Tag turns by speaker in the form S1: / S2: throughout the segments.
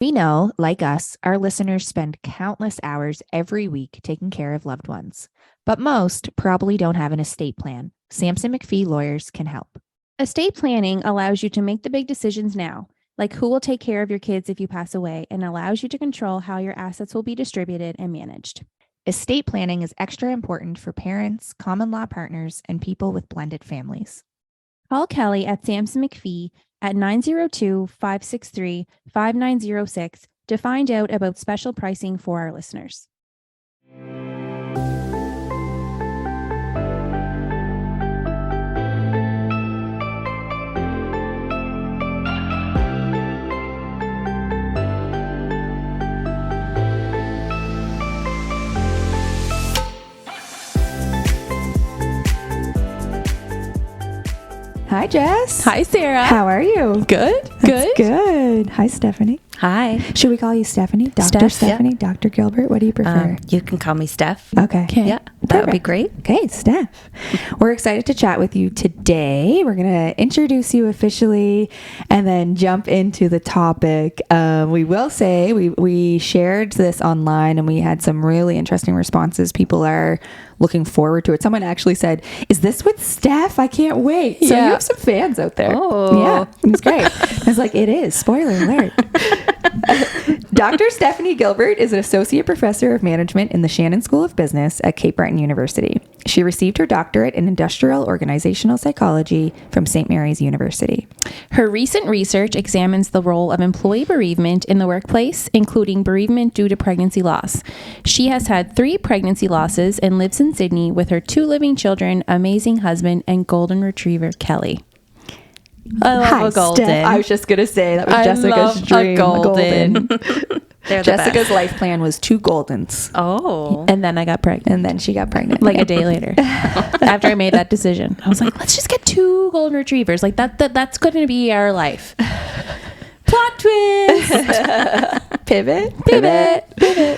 S1: We know, like us, our listeners spend countless hours every week taking care of loved ones, but most probably don't have an estate plan. Sampson McPhee lawyers can help.
S2: Estate planning allows you to make the big decisions now, like who will take care of your kids if you pass away, and allows you to control how your assets will be distributed and managed.
S1: Estate planning is extra important for parents, common law partners, and people with blended families.
S2: Call Kelly at Sampson McPhee at 902-563-5906 to find out about special pricing for our listeners.
S1: Hi, Jess.
S3: Hi, Sarah.
S1: How are you?
S3: Good.
S1: That's good. Hi, Stephanie.
S4: Hi.
S1: Should we call you Stephanie? Dr.
S4: Steph,
S1: Stephanie? Yeah. Dr. Gilbert? What do you prefer?
S4: You can call me Steph.
S1: Okay.
S4: Yeah, that would be great.
S1: Okay, Steph. We're excited to chat with you today. We're going to introduce you officially and then jump into the topic. We will say we shared this online and we had some really interesting responses. People are looking forward to it. Someone actually said, "Is this with Steph? I can't wait." So you have some fans out there.
S4: Oh.
S1: Yeah, it's great. I was like, it is. Spoiler alert. Dr. Stephanie Gilbert is an associate professor of management in the Shannon School of Business at Cape Breton University. She received her doctorate in industrial organizational psychology from St. Mary's University.
S2: Her recent research examines the role of employee bereavement in the workplace, including bereavement due to pregnancy loss. She has had 3 pregnancy losses and lives in Sydney with her 2 living children, amazing husband, and golden retriever, Kelly.
S3: I love a golden.
S1: Steph. I was just going to say that was Jessica's dream.
S3: A golden.
S1: Jessica's life plan was 2 goldens.
S4: Oh.
S2: And then I got pregnant.
S1: And then she got pregnant.
S2: Like a day later. After I made that decision. I was like, let's just get 2 golden retrievers. Like that's going to be our life. Plot twist.
S1: Pivot.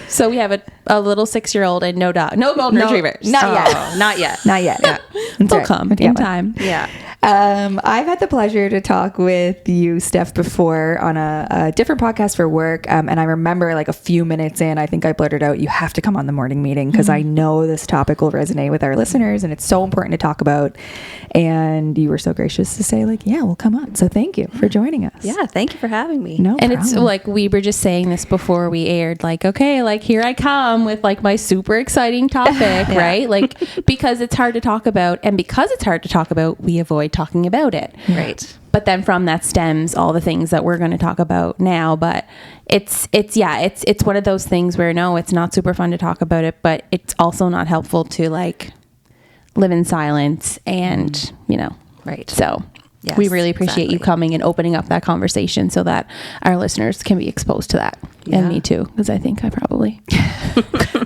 S2: So we have a little 6-year-old and no dog. No golden retrievers.
S1: Not yet.
S4: Not yet.
S1: Not yet. Yeah.
S2: They'll come in time.
S4: Yeah.
S1: I've had the pleasure to talk with you, Steph, before on a different podcast for work. And I remember like a few minutes in, I think I blurted out, you have to come on the morning meeting because I know this topic will resonate with our listeners and it's so important to talk about. And you were so gracious to say like, yeah, we'll come on. So thank you for joining us.
S4: Yeah. Thank you for having me.
S1: No
S2: And
S1: problem.
S2: it's like, we were just saying this before we aired, like, okay, like here I come with like my super exciting topic, right? Like, because it's hard to talk about, and because it's hard to talk about, we avoid talking about it.
S4: Right.
S2: But then from that stems all the things that we're going to talk about now. But it's one of those things where no, it's not super fun to talk about it, but it's also not helpful to like live in silence and,
S4: Right.
S2: So
S4: Yes,
S2: we really appreciate you
S4: exactly.
S2: coming and opening up that conversation so that our listeners can be exposed to that.
S4: Yeah.
S2: And me too, because I think I probably...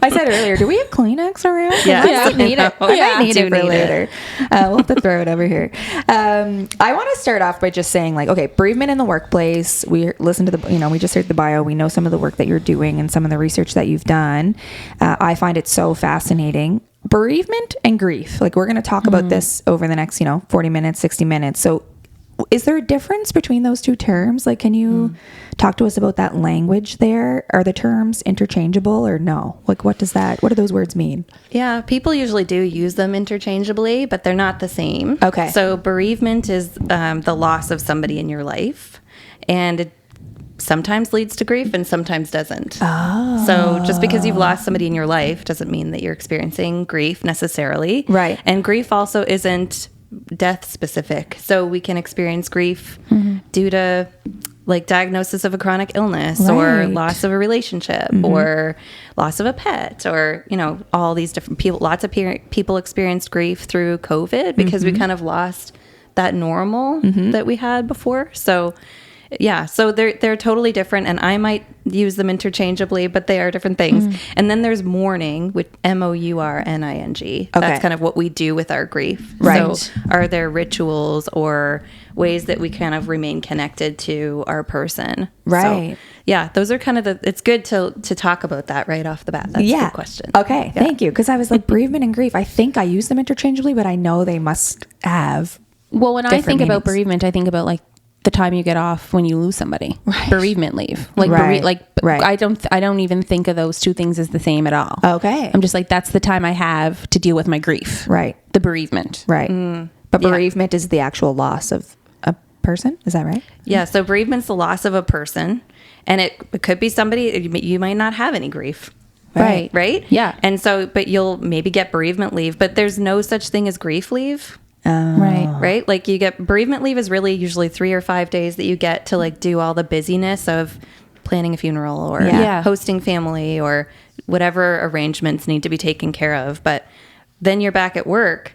S1: I said earlier, do we have Kleenex around?
S4: Yeah.
S1: I might need it. I might need it for
S4: need
S1: later. We'll have to throw it over here. I want to start off by just saying like, okay, bereavement in the workplace. We listened to we just heard the bio. We know some of the work that you're doing and some of the research that you've done. I find it so fascinating. Bereavement and grief. Like we're going to talk about this over the next, 40 minutes, 60 minutes. So is there a difference between those 2 terms? Like, can you talk to us about that language there? Are the terms interchangeable or no? Like, what do those words mean?
S4: Yeah. People usually do use them interchangeably, but they're not the same.
S1: Okay.
S4: So bereavement is the loss of somebody in your life. And it sometimes leads to grief and sometimes doesn't.
S1: Oh.
S4: So just because you've lost somebody in your life doesn't mean that you're experiencing grief necessarily.
S1: Right.
S4: And grief also isn't death specific. So we can experience grief due to like diagnosis of a chronic illness or loss of a relationship or loss of a pet or, all these different people. Lots of people experienced grief through COVID because we kind of lost that normal that we had before. So yeah, so they're totally different, and I might use them interchangeably, but they are different things. And then there's mourning, with mourning. Okay. That's kind of what we do with our grief.
S1: Right.
S4: So are there rituals or ways that we kind of remain connected to our person?
S1: Right.
S4: So, yeah, those are kind of it's good to talk about that right off the bat. That's a good question.
S1: Okay, thank you. Because I was like, bereavement and grief, I think I use them interchangeably, but I know they must have
S2: Well, when I think about
S1: meanings.
S2: bereavement, I think about like the time you get off when you lose somebody.
S1: Right.
S2: Bereavement leave. Like,
S1: Right. Right.
S2: I don't even think of those two things as the same at all.
S1: Okay.
S2: I'm just like, that's the time I have to deal with my grief.
S1: Right.
S2: The bereavement.
S1: Right. But
S2: Yeah.
S1: bereavement is the actual loss of a person. Is that right?
S4: Yeah. So bereavement's the loss of a person, and it could be somebody you might not have any grief.
S2: Right.
S4: Right.
S2: Yeah.
S4: And so, but you'll maybe get bereavement leave, but there's no such thing as grief leave.
S2: Right.
S4: Right. Like you get bereavement leave is really usually 3 or 5 days that you get to like do all the busyness of planning a funeral or
S2: Yeah.
S4: hosting family or whatever arrangements need to be taken care of. But then you're back at work,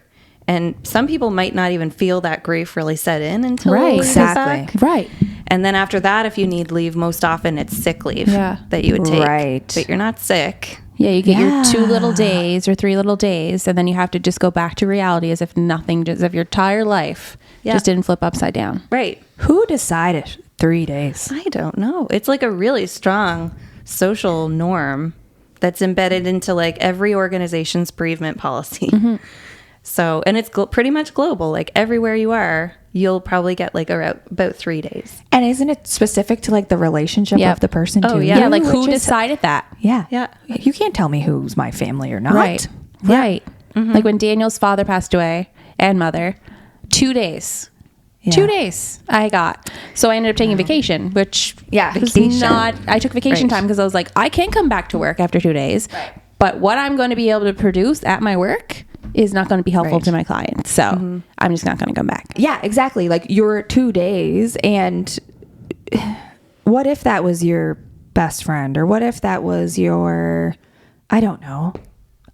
S4: and some people might not even feel that grief really set in until
S2: Right.
S4: you're
S1: Exactly.
S4: back.
S2: Right.
S4: And then after that, if you need leave, most often it's sick leave
S2: Yeah.
S4: that you would take.
S1: Right.
S4: But you're not sick.
S2: Yeah, you get
S1: Yeah.
S2: your 2 little days or 3 little days, and then you have to just go back to reality as if nothing, as if your entire life
S4: Yeah.
S2: just didn't flip upside down.
S4: Right.
S1: Who decided 3 days?
S4: I don't know. It's like a really strong social norm that's embedded into like every organization's bereavement policy. So, and it's pretty much global. Like everywhere you are, you'll probably get like about 3 days.
S1: And isn't it specific to like the relationship
S2: Yeah.
S1: of the person
S4: Oh,
S1: too?
S4: yeah.
S2: Yeah, like who
S1: Which is-
S2: decided that?
S1: Yeah.
S4: Yeah.
S1: You can't tell me who's my family or not.
S2: Right.
S4: Yeah.
S2: Right. Like when Daniel's father passed away and mother, 2 days.
S1: Yeah.
S2: 2 days I got. So I ended up taking vacation, which
S1: Yeah,
S2: was
S1: vacation.
S2: not, I took vacation
S4: Right.
S2: time because I was like, I can't come back to work after 2 days, but what I'm going to be able to produce at my work is not going to be helpful
S1: Right.
S2: to my clients. So I'm just not going to come back.
S1: Yeah, exactly. Like your 2 days, and what if that was your best friend, or what if that was your, I don't know,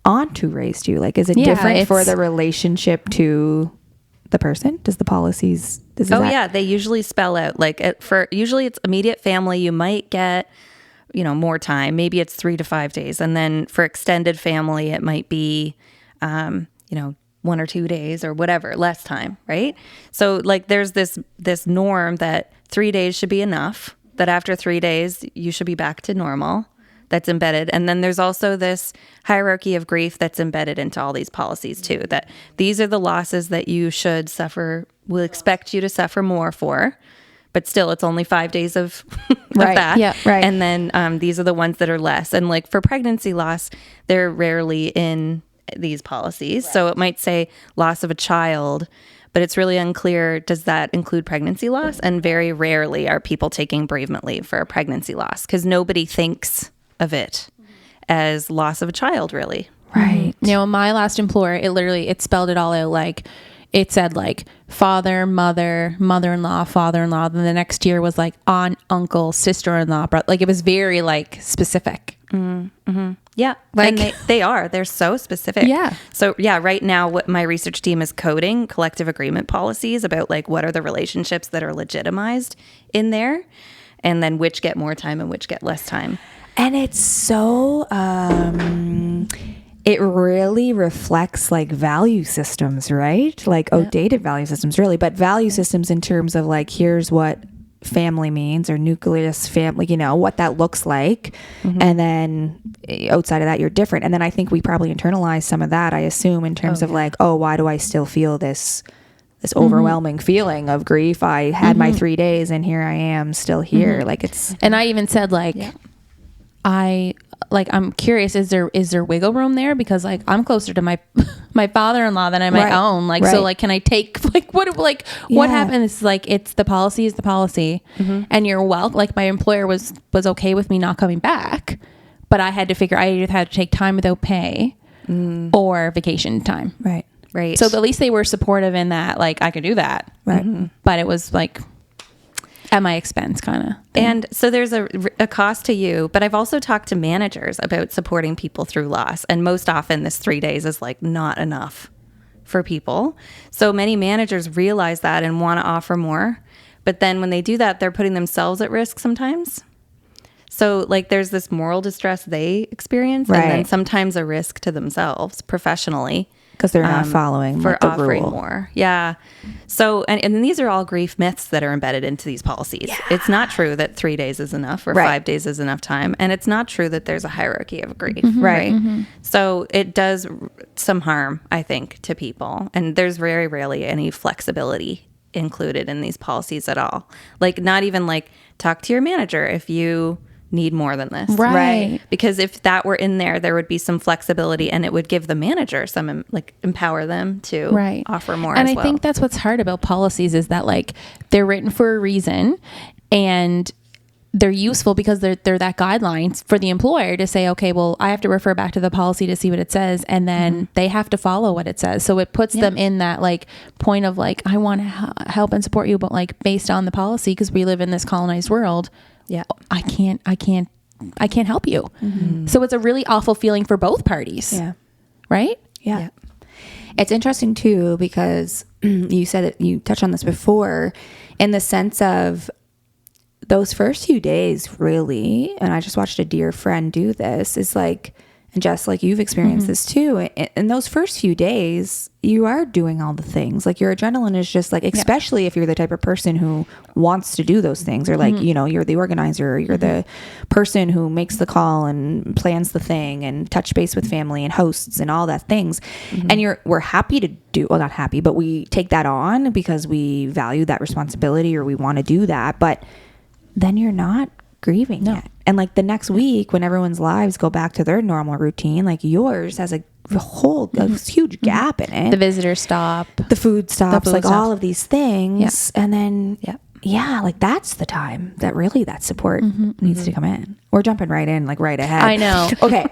S1: aunt who raised you? Like, is it
S2: Yeah,
S1: different for
S2: it's-
S1: the relationship to the person? Does the policies?
S4: Yeah. They usually spell out like usually it's immediate family. You might get, more time. Maybe it's 3 to 5 days. And then for extended family, it might be, 1 or 2 days or whatever, less time. Right. So like there's this norm that 3 days should be enough, that after 3 days, you should be back to normal. That's embedded. And then there's also this hierarchy of grief that's embedded into all these policies too, that these are the losses that you should suffer, will expect you to suffer more for, but still it's only 5 days of,
S1: Right.
S4: of that.
S2: Yeah.
S1: Right.
S4: And then these are the ones that are less. And like for pregnancy loss, they're rarely in these policies. Right. So it might say loss of a child, but it's really unclear, does that include pregnancy loss? And very rarely are people taking bereavement leave for a pregnancy loss because nobody thinks of it as loss of a child, really.
S1: Right.
S2: My last employer, it spelled it all out. Like it said like father, mother, mother-in-law, father-in-law. Then the next year was like aunt, uncle, sister-in-law. Like it was very like specific.
S4: Yeah.
S2: Like-
S4: and they're so specific.
S2: Yeah.
S4: So yeah, right now what my research team is coding collective agreement policies about like what are the relationships that are legitimized in there, and then which get more time and which get less time.
S1: And it's so, it really reflects like value systems, right? Like outdated value systems, really, but value systems in terms of like, here's what family means, or nucleus family, what that looks like. And then outside of that, you're different. And then I think we probably internalize some of that, I assume, in terms of like, oh, why do I still feel this overwhelming feeling of grief? I had my 3 days and here I am still here. Like it's,
S2: And I even said like, I'm curious, is there wiggle room there? Because like I'm closer to my father-in-law than I might
S1: Right.
S2: own. Like,
S1: Right.
S2: so like, can I take what
S1: Yeah.
S2: happens? It's like, it's the policy is the policy, and you're like my employer was okay with me not coming back, but I had to figure I either had to take time without pay or vacation time.
S1: right.
S4: Right.
S2: So at least they were supportive in that, like I could do that.
S1: Right.
S2: But it was like at my expense kind of.
S4: And so there's a cost to you, but I've also talked to managers about supporting people through loss. And most often this 3 days is like not enough for people. So many managers realize that and want to offer more. But then when they do that, they're putting themselves at risk sometimes. So like there's this moral distress they experience, and then
S1: Right.
S4: sometimes a risk to themselves professionally.
S1: Because they're not following
S4: For
S1: like, the
S4: offering
S1: rule.
S4: more. Yeah. So, and then these are all grief myths that are embedded into these policies. It's not true that 3 days is enough or
S1: Right.
S4: 5 days is enough time. And it's not true that there's a hierarchy of grief.
S1: Right.
S4: So it does some harm, I think, to people. And there's very rarely any flexibility included in these policies at all. Like, not even like, talk to your manager if you need more than this.
S2: Right.
S4: Because if that were in there, there would be some flexibility, and it would give the manager some, like, empower them to offer more
S2: and
S4: as
S2: I
S4: well.
S2: think that's what's hard about policies, is that, like, they're written for a reason, and they're useful because they're that guidelines for the employer to say, okay, well, I have to refer back to the policy to see what it says, and then they have to follow what it says. So it puts them in that, like, point of, like, I want to help and support you, but, like, based on the policy, because we live in this colonized world, I can't help you. So it's a really awful feeling for both parties.
S1: Yeah.
S2: Right?
S1: Yeah. It's interesting too, because you said that you touched on this before, in the sense of those first few days, really, and I just watched a dear friend do this, is like, and Jess, like, you've experienced this too. In those first few days, you are doing all the things. Like, your adrenaline is just like, especially if you're the type of person who wants to do those things, or like, you know, you're the organizer, or you're the person who makes the call and plans the thing and touch base with family and hosts and all that things. And we're happy to do, well, not happy, but we take that on because we value that responsibility, or we want to do that. But then you're not grieving yet. And like the next week, when everyone's lives go back to their normal routine, like yours has a huge gap in it.
S2: The visitors stop.
S1: The food stops, all of these things. And then, like, that's the time that really that support needs to come in. We're jumping right in, like, right ahead.
S2: I know.
S1: Okay.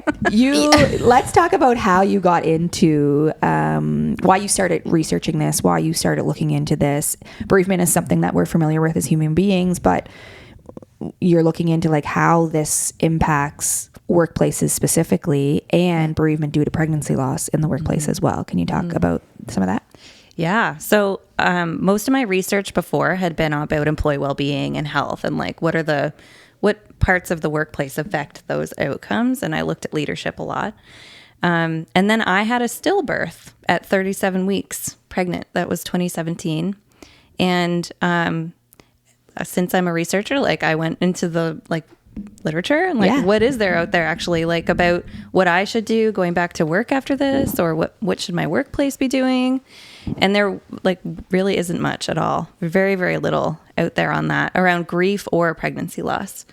S1: Let's talk about how you got into, why you started researching this, why you started looking into this. Bereavement is something that we're familiar with as human beings, but you're looking into, like, how this impacts workplaces specifically, and bereavement due to pregnancy loss in the workplace as well. Can you talk about some of that?
S4: Yeah. So most of my research before had been about employee well-being and health, and like, what parts of the workplace affect those outcomes. And I looked at leadership a lot. And then I had a stillbirth at 37 weeks pregnant. That was 2017. And since I'm a researcher, like, I went into the, like, literature and, like, what is there out there actually, like, about what I should do going back to work after this, or what should my workplace be doing? And there, like, really isn't much at all. Very, very little out there on that around grief or pregnancy loss.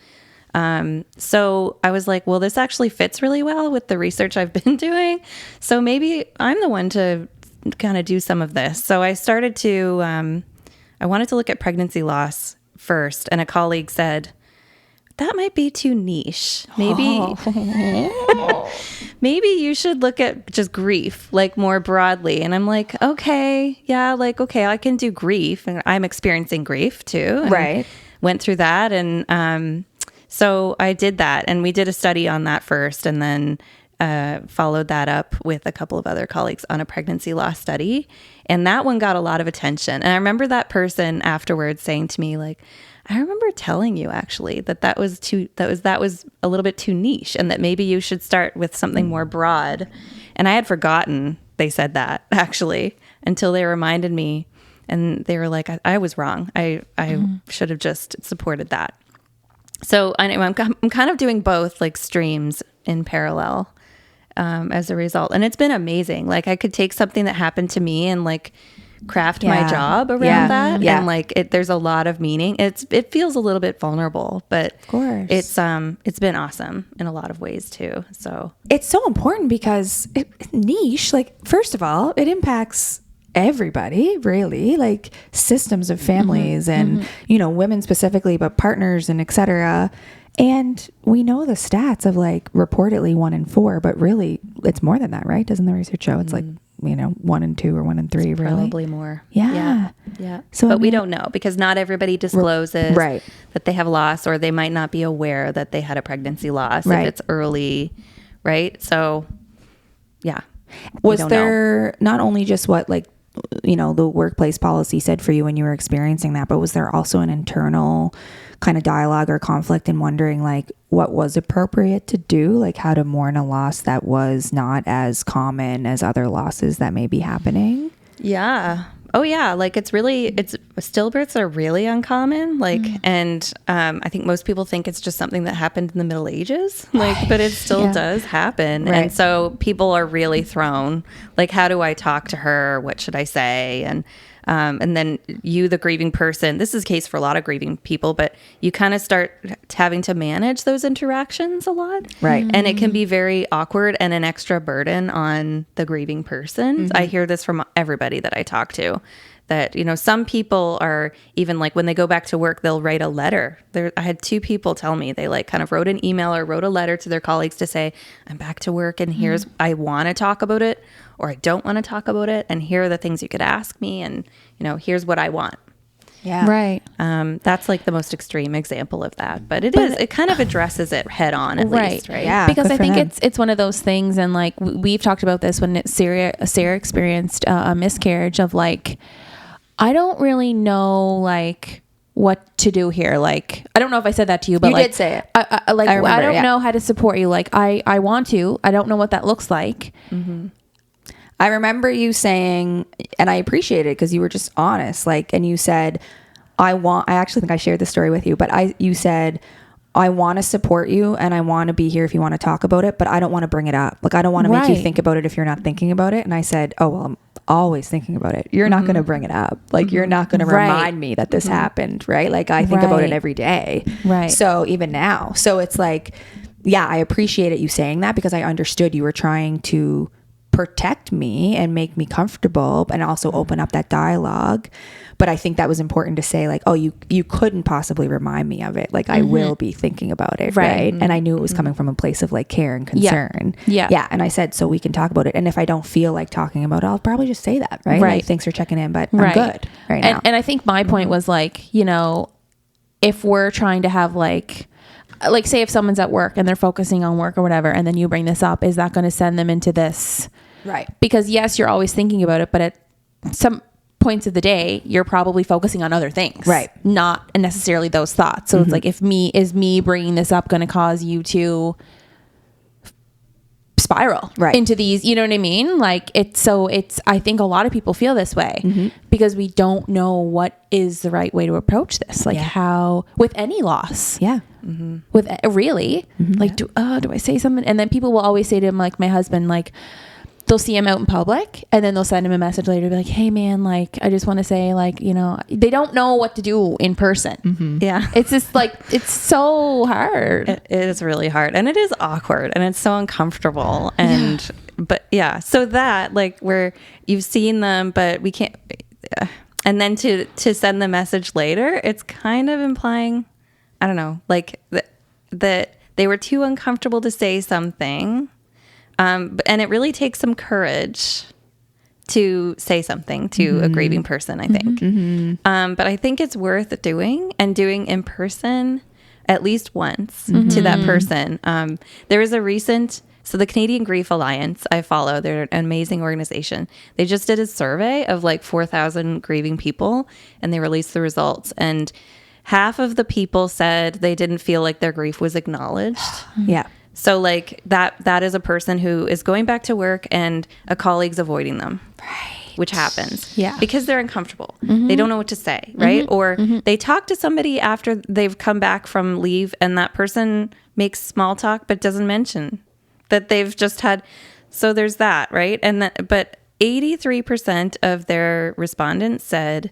S4: So I was like, well, this actually fits really well with the research I've been doing. So maybe I'm the one to kind of do some of this. So I started to, I wanted to look at pregnancy loss first, and a colleague said, that might be too niche. Maybe you should look at just grief, like, more broadly. And I'm like, okay, I can do grief, and I'm experiencing grief too. And went through that. And so I did that, and we did a study on that first, and then followed that up with a couple of other colleagues on a pregnancy loss study. And that one got a lot of attention. And I remember that person afterwards saying to me, like, I remember telling you actually that was a little bit too niche, and that maybe you should start with something more broad. And I had forgotten they said that, actually, until they reminded me, and they were like, I was wrong. I should have just supported that. So anyway, I'm kind of doing both, like, streams in parallel as a result. And it's been amazing. Like, I could take something that happened to me and, like, craft my job around that. And, like, there's a lot of meaning. It feels a little bit vulnerable, but
S1: of course,
S4: it's been awesome in a lot of ways too. So
S1: it's so important because niche, like, first of all, it impacts everybody, really, like, systems of families and, you know, women specifically, but partners and etc. And we know the stats of, like, reportedly 1 in 4, but really it's more than that, right? Doesn't the research show it's like, you know, 1 in 2 or 1 in 3, really?
S4: Probably more.
S1: Yeah.
S4: So, but we don't know, because not everybody discloses that they have loss, or they might not be aware that they had a pregnancy loss if it's early, right? So, was
S1: there not only just what, like, you know, the workplace policy said for you when you were experiencing that, but was there also an internal kind of dialogue or conflict in wondering, like, what was appropriate to do, like how to mourn a loss that was not as common as other losses that may be happening?
S4: Yeah. Oh yeah. Like, stillbirths are really uncommon. Like, and I think most people think it's just something that happened in the Middle Ages, like, but it still does happen. And so people are really thrown, like, how do I talk to her? What should I say? And And then you, the grieving person, this is the case for a lot of grieving people, but you kind of start having to manage those interactions a lot.
S1: Right.
S4: And it can be very awkward and an extra burden on the grieving person. I hear this from everybody that I talk to, that, you know, some people are even like when they go back to work, they'll write a letter. I had 2 people tell me they like kind of wrote an email or wrote a letter to their colleagues to say, I'm back to work and here's, I want to talk about it or I don't want to talk about it. And here are the things you could ask me. And, you know, here's what I want.
S1: Yeah.
S2: Right.
S4: That's like the most extreme example of that. But it kind of addresses it head on at least, right?
S1: Yeah.
S2: Because
S1: good
S2: I
S1: for
S2: think
S1: them.
S2: it's one of those things, and like we've talked about this when Sarah experienced a miscarriage of like, I don't really know like what to do here. Like, I don't know if I said that to you, but
S1: You
S2: like,
S1: did say it.
S2: I
S1: remember,
S2: don't know how to support you. Like I want to, I don't know what that looks like.
S1: I remember you saying, and I appreciate it because you were just honest, like, and you said, I actually think I shared this story with you, but you said, I want to support you and I want to be here if you want to talk about it, but I don't want to bring it up. Like, I don't want to make you think about it if you're not thinking about it. And I said, oh, well, I'm always thinking about it. You're not going to bring it up. Like, you're not going to remind me that this happened, right? Like, I think about it every day.
S2: Right.
S1: So even now. So it's like, yeah, I appreciated you saying that because I understood you were trying to protect me and make me comfortable and also open up that dialogue. But I think that was important to say, like, oh, you couldn't possibly remind me of it. Like, I will be thinking about it. Right. And I knew it was coming from a place of like care and concern. Yeah. And I said, so we can talk about it. And if I don't feel like talking about it, I'll probably just say that. Right. Like, thanks for checking in, but I'm good right now.
S2: And I think my point was like, you know, if we're trying to have like say if someone's at work and they're focusing on work or whatever, and then you bring this up, is that going to send them into this?
S1: Right.
S2: Because yes, you're always thinking about it, but at some points of the day, you're probably focusing on other things.
S1: Right.
S2: Not necessarily those thoughts. So it's like, is me bringing this up going to cause you to spiral into these, you know what I mean? Like I think a lot of people feel this way because we don't know what is the right way to approach this. Like how, with any loss.
S1: Yeah.
S2: With really, like, do I say something? And then people will always say to him, like my husband, like, they'll see him out in public and then they'll send him a message later, be like, hey man, like, I just want to say, like, you know, they don't know what to do in person.
S4: Yeah.
S2: It's just like, it's so hard.
S4: It is really hard and it is awkward and it's so uncomfortable. And, but yeah, so that like where you've seen them, but we can't, and then to send the message later, it's kind of implying, I don't know, like that they were too uncomfortable to say something. And it really takes some courage to say something to a grieving person, I think. But I think it's worth doing in person at least once to that person. There was a recent, so the Canadian Grief Alliance I follow, they're an amazing organization. They just did a survey of like 4,000 grieving people and they released the results. And half of the people said they didn't feel like their grief was acknowledged.
S1: Yeah.
S4: So like that is a person who is going back to work and a colleague's avoiding them. Right. Which happens.
S2: Yeah.
S4: Because they're uncomfortable. They don't know what to say, right? Or they talk to somebody after they've come back from leave and that person makes small talk but doesn't mention that they've just had. So there's that, right? And but 83% of their respondents said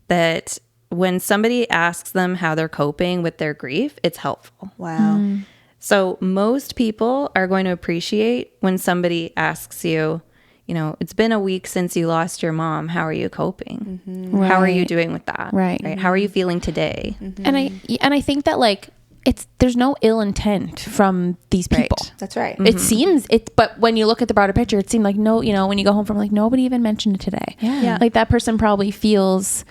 S4: that when somebody asks them how they're coping with their grief, it's helpful.
S1: Wow.
S4: So most people are going to appreciate when somebody asks you, you know, it's been a week since you lost your mom. How are you coping? How are you doing with that?
S2: Right.
S4: How are you feeling today?
S2: And I think that like there's no ill intent from these people.
S1: Right. That's right.
S2: It seems but when you look at the broader picture, it seemed like no, you know, when you go home from like nobody even mentioned it today.
S1: Yeah.
S2: Like that person probably feels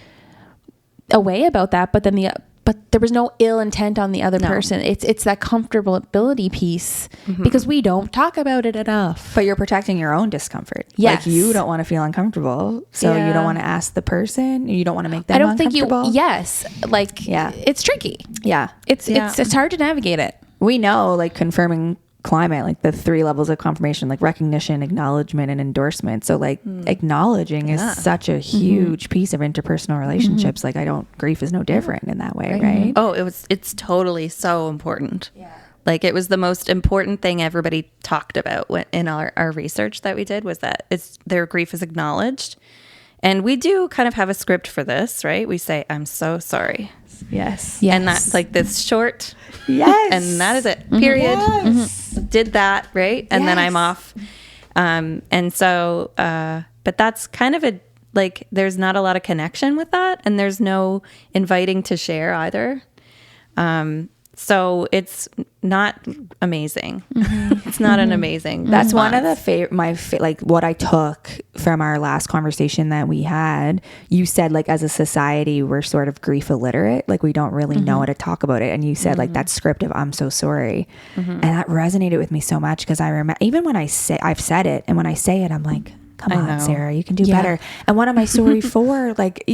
S2: a way about that, but then but there was no ill intent on the other person. It's that comfortability piece because we don't talk about it enough.
S1: But you're protecting your own discomfort.
S2: Yes.
S1: Like you don't want to feel uncomfortable. So you don't want to ask the person. You don't want to make them uncomfortable.
S2: It's tricky.
S1: Yeah.
S2: It's hard to navigate it.
S1: We know, like, confirming climate, like the 3 levels of confirmation, like recognition, acknowledgement, and endorsement. So like acknowledging is such a huge piece of interpersonal relationships. Like grief is no different in that way, right?
S4: Oh, it's totally so important. Yeah. Like it was the most important thing everybody talked about in our research that we did was that their grief is acknowledged And we do kind of have a script for this, right? We say, I'm so sorry.
S1: Yes.
S4: And that's like this short.
S1: Yes.
S4: And that is it. Period.
S1: Yes.
S4: Did that, right? And then I'm
S1: Yes.
S4: off. And so, but that's kind of like, there's not a lot of connection with that. And there's no inviting to share either. So it's not amazing. It's not an amazing.
S1: That's one of
S4: response.
S1: the like what I took from our last conversation that we had. You said like as a society we're sort of grief illiterate, like we don't really know how to talk about it. And you said like that script of I'm so sorry, and that resonated with me so much because I remember even when I've said it, and when I say it, I'm like, come
S4: I
S1: on,
S4: know.
S1: Sarah, you can do better. And what am I sorry for? Like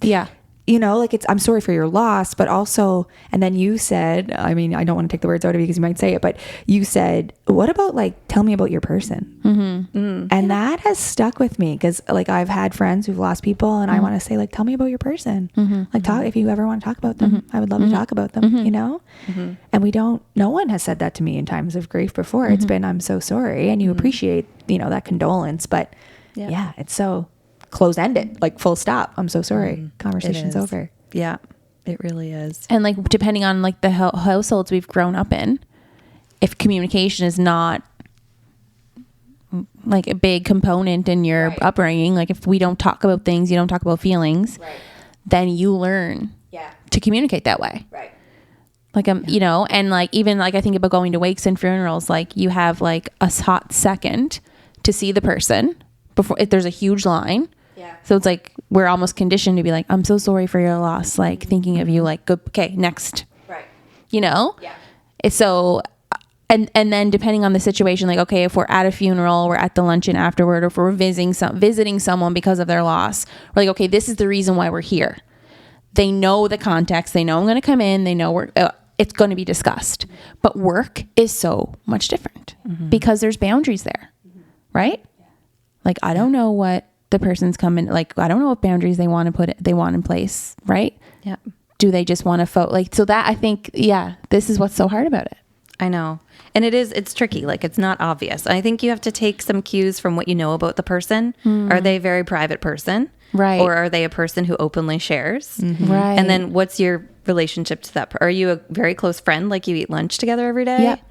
S2: Yeah.
S1: you know, like I'm sorry for your loss, but also, and then you said, I mean, I don't want to take the words out of you because you might say it, but you said, what about like, tell me about your person. And that has stuck with me because like I've had friends who've lost people and I want to say like, tell me about your person. Like talk, if you ever want to talk about them, I would love to talk about them, you know? And no one has said that to me in times of grief before. It's been, I'm so sorry. And you appreciate, you know, that condolence, but yeah, it's so close-ended, like full stop. I'm so sorry. Conversation's over.
S4: Yeah, it really is.
S2: And like depending on like the households we've grown up in, if communication is not like a big component in your upbringing, like if we don't talk about things, you don't talk about feelings, then you learn to communicate that way. Like you know, and like even like I think about going to wakes and funerals, like you have like a hot second to see the person before if there's a huge line. So it's like we're almost conditioned to be like, I'm so sorry for your loss, like thinking of you, like, okay, next. You know? It's so, and then depending on the situation, like, okay, if we're at a funeral, we're at the luncheon afterward, or if we're visiting someone because of their loss, we're like, okay, this is the reason why we're here. They know the context. They know I'm going to come in. They know it's going to be discussed. But work is so much different because there's boundaries there, right? Like, I don't know what the person's coming, like, I don't know what boundaries they want in place, right?
S4: Yeah.
S2: Do they just want to like, so that I think, this is what's so hard about it.
S4: I know. And it's tricky. Like it's not obvious. I think you have to take some cues from what you know about the person. Are they a very private person?
S2: Right.
S4: Or are they a person who openly shares?
S2: Right.
S4: And then what's your relationship to that? Are you a very close friend? Like you eat lunch together every day?
S2: Yep.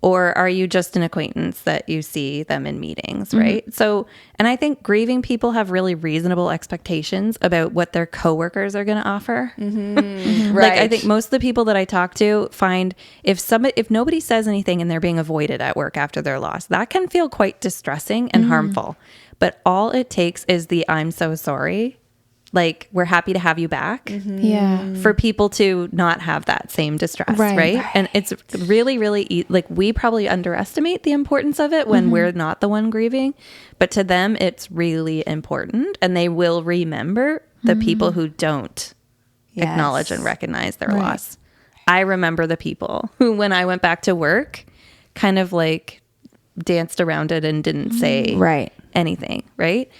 S4: Or are you just an acquaintance that you see them in meetings, right? So, and I think grieving people have really reasonable expectations about what their coworkers are going to offer. Like I think most of the people that I talk to find if nobody says anything and they're being avoided at work after their loss, that can feel quite distressing and harmful. But all it takes is the I'm so sorry. Like, we're happy to have you back. For people to not have that same distress, right? And it's really, really, like, we probably underestimate the importance of it when we're not the one grieving. But to them, it's really important. And they will remember the people who don't acknowledge and recognize their loss. I remember the people who, when I went back to work, kind of like danced around it and didn't say anything, right?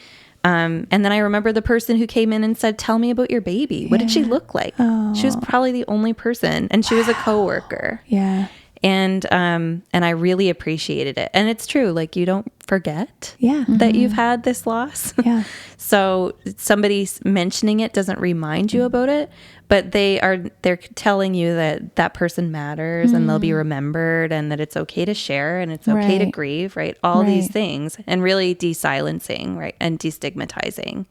S4: And then I remember the person who came in and said, tell me about your baby. What did she look like? She was probably the only person, and she was a coworker. And I really appreciated it. And it's true. Like, you don't forget that you've had this loss. So somebody mentioning it doesn't remind you about it, but they're telling you that that person matters and they'll be remembered, and that it's okay to share and it's okay to grieve, right? All these things, and really de-silencing, right? And destigmatizing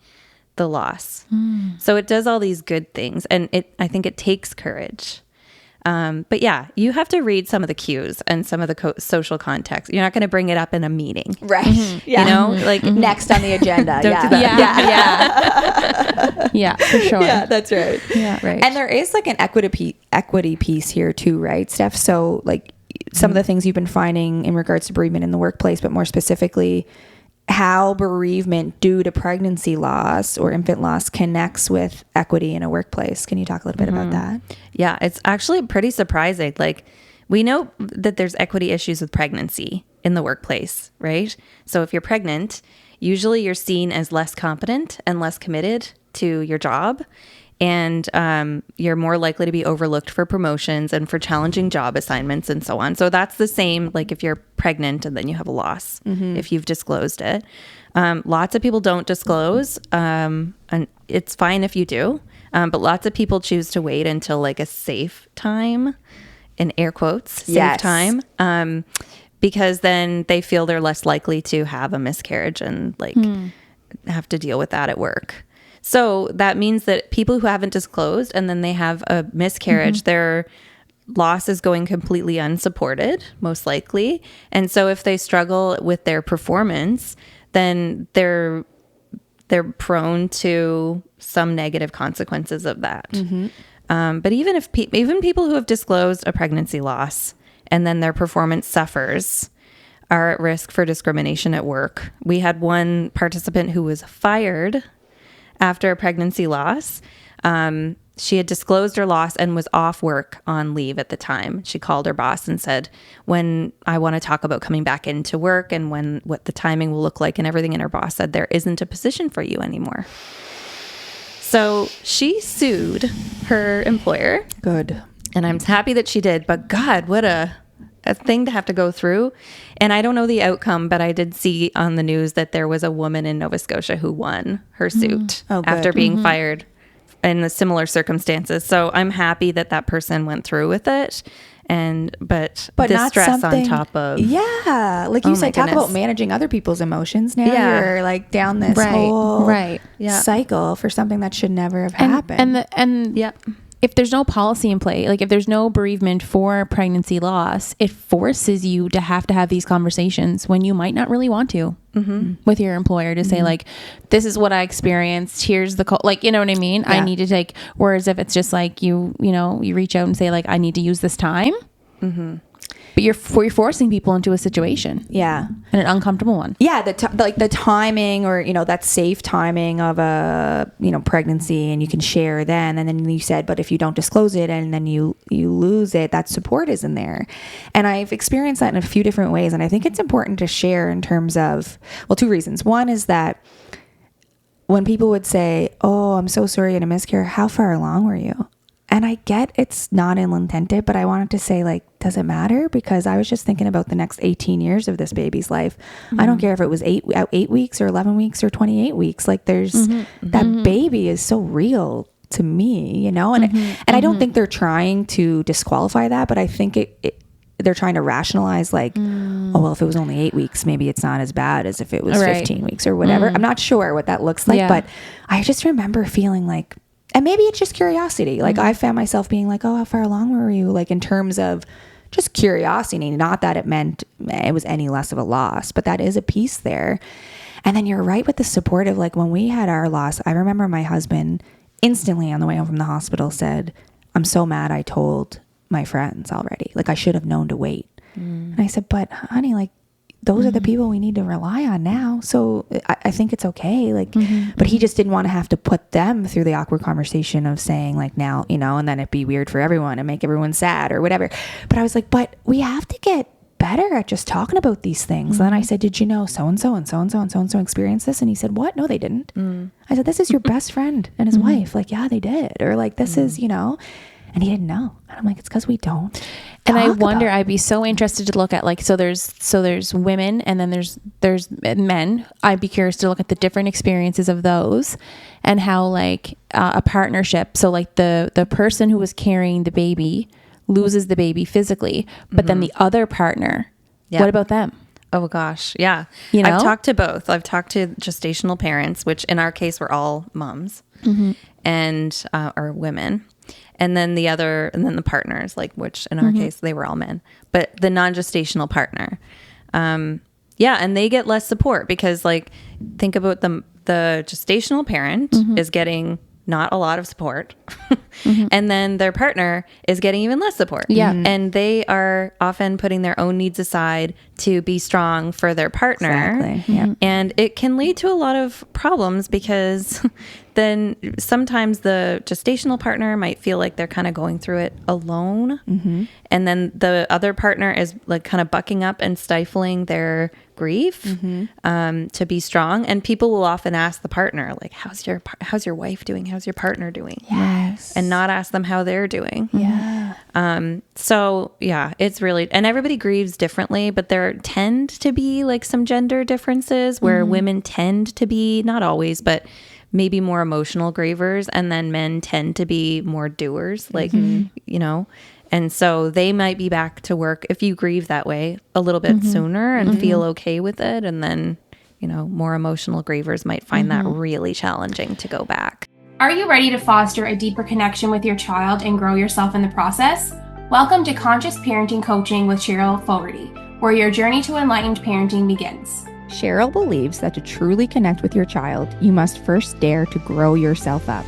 S4: the loss. So it does all these good things, and I think it takes courage. But yeah, you have to read some of the cues and some of the social context. You're not going to bring it up in a meeting. You know, like
S1: next on the agenda.
S4: Don't do that.
S2: Yeah, for sure.
S1: Yeah, that's right.
S2: Right.
S1: And there is like an equity piece here too, right, Steph? So like some of the things you've been finding in regards to bereavement in the workplace, but more specifically, how bereavement due to pregnancy loss or infant loss connects with equity in a workplace. Can you talk a little bit about that?
S4: Yeah, it's actually pretty surprising. Like, we know that there's equity issues with pregnancy in the workplace, right? So if you're pregnant, usually you're seen as less competent and less committed to your job. and you're more likely to be overlooked for promotions and for challenging job assignments and so on. So that's the same like if you're pregnant and then you have a loss, if you've disclosed it. Lots of people don't disclose, and it's fine if you do, but lots of people choose to wait until like a safe time, in air quotes, safe time, because then they feel they're less likely to have a miscarriage and like have to deal with that at work. So that means that people who haven't disclosed and then they have a miscarriage, their loss is going completely unsupported, most likely. And so if they struggle with their performance, then they're prone to some negative consequences of that. But even if even people who have disclosed a pregnancy loss and then their performance suffers are at risk for discrimination at work. We had one participant who was fired after a pregnancy loss. She had disclosed her loss and was off work on leave at the time. She called her boss and said, when I want to talk about coming back into work and what the timing will look like and everything. And her boss said, there isn't a position for you anymore. So she sued her employer.
S1: Good.
S4: And I'm happy that she did. But God, what a thing to have to go through. And I don't know the outcome, but I did see on the news that there was a woman in Nova Scotia who won her suit after being fired in the similar circumstances. So I'm happy that that person went through with it. But distress on top of
S1: like you said, talk about managing other people's emotions. Now you're like down this whole cycle for something that should never have happened.
S2: If there's no policy in play, like if there's no bereavement for pregnancy loss, it forces you to have these conversations when you might not really want to with your employer to say like, this is what I experienced. Here's the like, you know what I mean? I need to take, whereas if it's just like you reach out and say like, I need to use this time. But you're forcing people into a situation.
S1: Yeah.
S2: And an uncomfortable one.
S1: Yeah. The timing or, that safe timing of a, pregnancy, and you can share then. And then you said, but if you don't disclose it and then you lose it, that support isn't there. And I've experienced that in a few different ways. And I think it's important to share in terms of, well, two reasons. One is that when people would say, oh, I'm so sorry you had a miscarriage, how far along were you? And I get it's not ill-intended, but I wanted to say, like, does it matter? Because I was just thinking about the next 18 years of this baby's life. I don't care if it was 8 weeks or 11 weeks or 28 weeks. Like, there's that baby is so real to me, And I don't think they're trying to disqualify that, but I think they're trying to rationalize like, oh, well, if it was only 8 weeks, maybe it's not as bad as if it was 15 weeks or whatever. I'm not sure what that looks like, but I just remember feeling like, and maybe it's just curiosity. Like I found myself being like, oh, how far along were you? Like in terms of just curiosity, not that it meant it was any less of a loss, but that is a piece there. And then you're right with the support of like when we had our loss, I remember my husband instantly on the way home from the hospital said, I'm so mad I told my friends already. Like I should have known to wait. And I said, but honey, like those are the people we need to rely on now. So I think it's okay. Like, but he just didn't want to have to put them through the awkward conversation of saying like now, and then it'd be weird for everyone and make everyone sad or whatever. But I was like, but we have to get better at just talking about these things. And then I said, did you know so-and-so and so-and-so and so-and-so experienced this? And he said, what? No, they didn't. I said, this is your best friend and his wife. Like, yeah, they did. Or like, this is, and he didn't know. And I'm like, it's because we don't.
S2: And I wonder, I'd be so interested to look at like, so there's women and then there's men. I'd be curious to look at the different experiences of those and how like a partnership. So like the person who was carrying the baby loses the baby physically, but then the other partner, what about them?
S4: Oh gosh. Yeah. I've talked to both. I've talked to gestational parents, which in our case were all moms and or women. And then the partners, like, which in our case, they were all men, but the non-gestational partner. And they get less support because like, think about the gestational parent is getting not a lot of support. And then their partner is getting even less support. And they are often putting their own needs aside to be strong for their partner.
S1: Exactly.
S4: And it can lead to a lot of problems because then sometimes the gestational partner might feel like they're kind of going through it alone. And then the other partner is like kind of bucking up and stifling their grief, to be strong. And people will often ask the partner, like, how's your wife doing? How's your partner doing?
S1: Yes.
S4: And not ask them how they're doing.
S1: Yeah.
S4: So yeah, it's really, and everybody grieves differently, but there tend to be like some gender differences where women tend to be, not always, but maybe more emotional grievers, and then men tend to be more doers, like, you know, and so they might be back to work if you grieve that way a little bit sooner and feel okay with it. And then, you know, more emotional grievers might find that really challenging to go back.
S5: Are you ready to foster a deeper connection with your child and grow yourself in the process? Welcome to Conscious Parenting Coaching with Cheryl Fogarty, where your journey to enlightened parenting begins.
S1: Cheryl believes that to truly connect with your child, you must first dare to grow yourself up.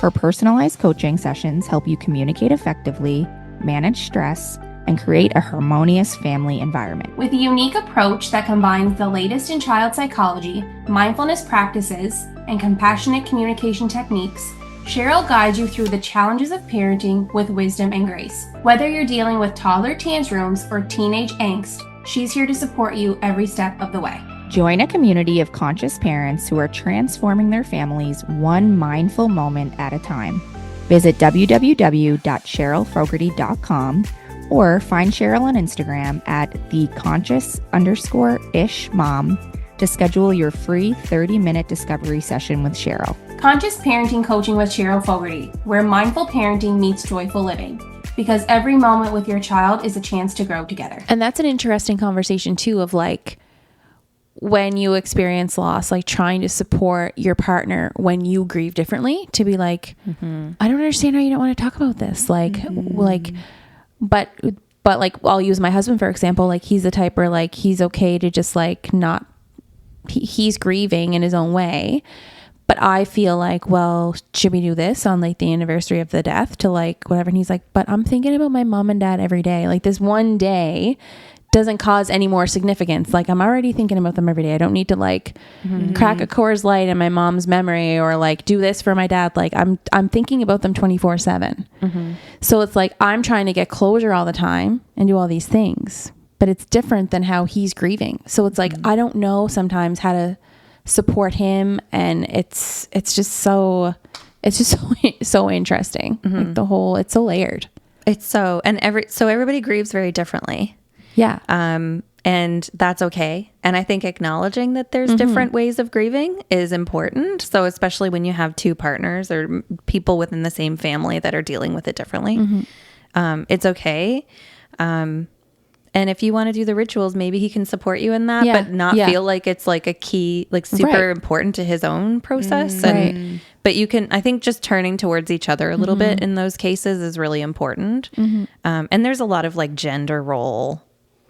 S1: Her personalized coaching sessions help you communicate effectively, manage stress, and create a harmonious family environment.
S5: With a unique approach that combines the latest in child psychology, mindfulness practices, and compassionate communication techniques, Cheryl guides you through the challenges of parenting with wisdom and grace. Whether you're dealing with toddler tantrums or teenage angst, she's here to support you every step of the way.
S1: Join a community of conscious parents who are transforming their families one mindful moment at a time. Visit www.cherylfogarty.com or find Cheryl on Instagram at @theconscious_ish_mom to schedule your free 30-minute discovery session with Cheryl.
S5: Conscious Parenting Coaching with Cheryl Fogarty, where mindful parenting meets joyful living. Because every moment with your child is a chance to grow together.
S2: And that's an interesting conversation too, of like, when you experience loss, like trying to support your partner when you grieve differently, to be like, I don't understand how you don't want to talk about this. Like, but like, I'll use my husband, for example. Like, he's the type where like, he's okay to just like not, he's grieving in his own way. But I feel like, well, should we do this on like the anniversary of the death to like whatever? And he's like, but I'm thinking about my mom and dad every day. Like, this one day doesn't cause any more significance. Like, I'm already thinking about them every day. I don't need to like crack a Coors Light in my mom's memory or like do this for my dad. Like, I'm thinking about them 24/7. So it's like, I'm trying to get closure all the time and do all these things, but it's different than how he's grieving. So it's like, I don't know sometimes how to support him, and it's just so interesting. Like the whole, it's so layered.
S4: It's so, and everybody grieves very differently.
S2: Yeah.
S4: And that's okay. And I think acknowledging that there's different ways of grieving is important. So especially when you have two partners or people within the same family that are dealing with it differently, it's okay. And if you want to do the rituals, maybe he can support you in that, but not feel like it's like a key, like super important to his own process. But you can, I think just turning towards each other a little bit in those cases is really important. And there's a lot of like gender role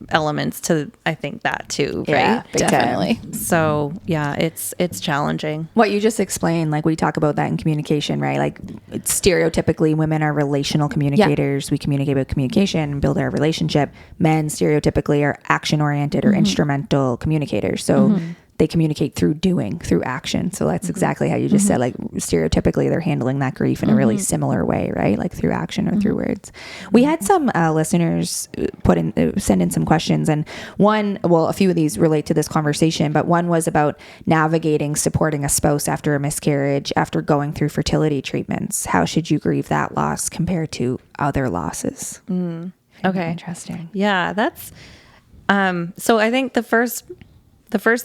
S4: elements to, I think, that too, right?
S2: Definitely.
S4: So yeah, it's challenging.
S1: What you just explained, like we talk about that in communication, right? Like stereotypically women are relational communicators. We communicate about communication and build our relationship. Men stereotypically are action oriented or instrumental communicators. So they communicate through doing, through action. So that's exactly how you just said, like stereotypically they're handling that grief in a really similar way, right? Like through action or through words. We had some listeners send in some questions, and a few of these relate to this conversation, but one was about navigating supporting a spouse after a miscarriage, after going through fertility treatments. How should you grieve that loss compared to other losses?
S4: Okay.
S1: Interesting.
S4: Yeah, that's, so I think the first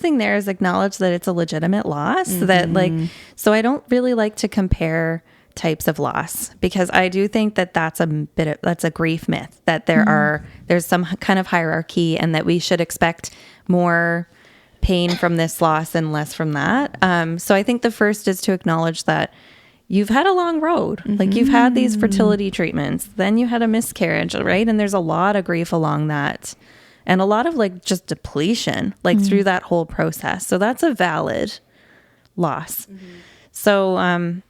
S4: thing there is acknowledge that it's a legitimate loss, that like, so I don't really like to compare types of loss, because I do think that that's a grief myth, that there's some kind of hierarchy and that we should expect more pain from this loss and less from that. So I think the first is to acknowledge that you've had a long road. Like you've had these fertility treatments, then you had a miscarriage, right? And there's a lot of grief along that. And a lot of like just depletion, like through that whole process. So that's a valid loss. So, and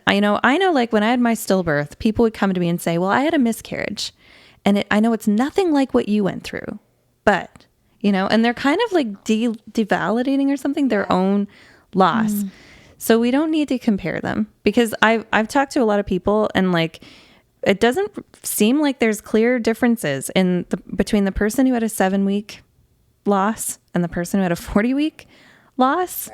S4: I know like when I had my stillbirth, people would come to me and say, well, I had a miscarriage and I know it's nothing like what you went through, but, you know, and they're kind of like devalidating or something, their own loss. So we don't need to compare them, because I've talked to a lot of people, and like, it doesn't seem like there's clear differences between the person who had a 7-week loss and the person who had a 40-week loss,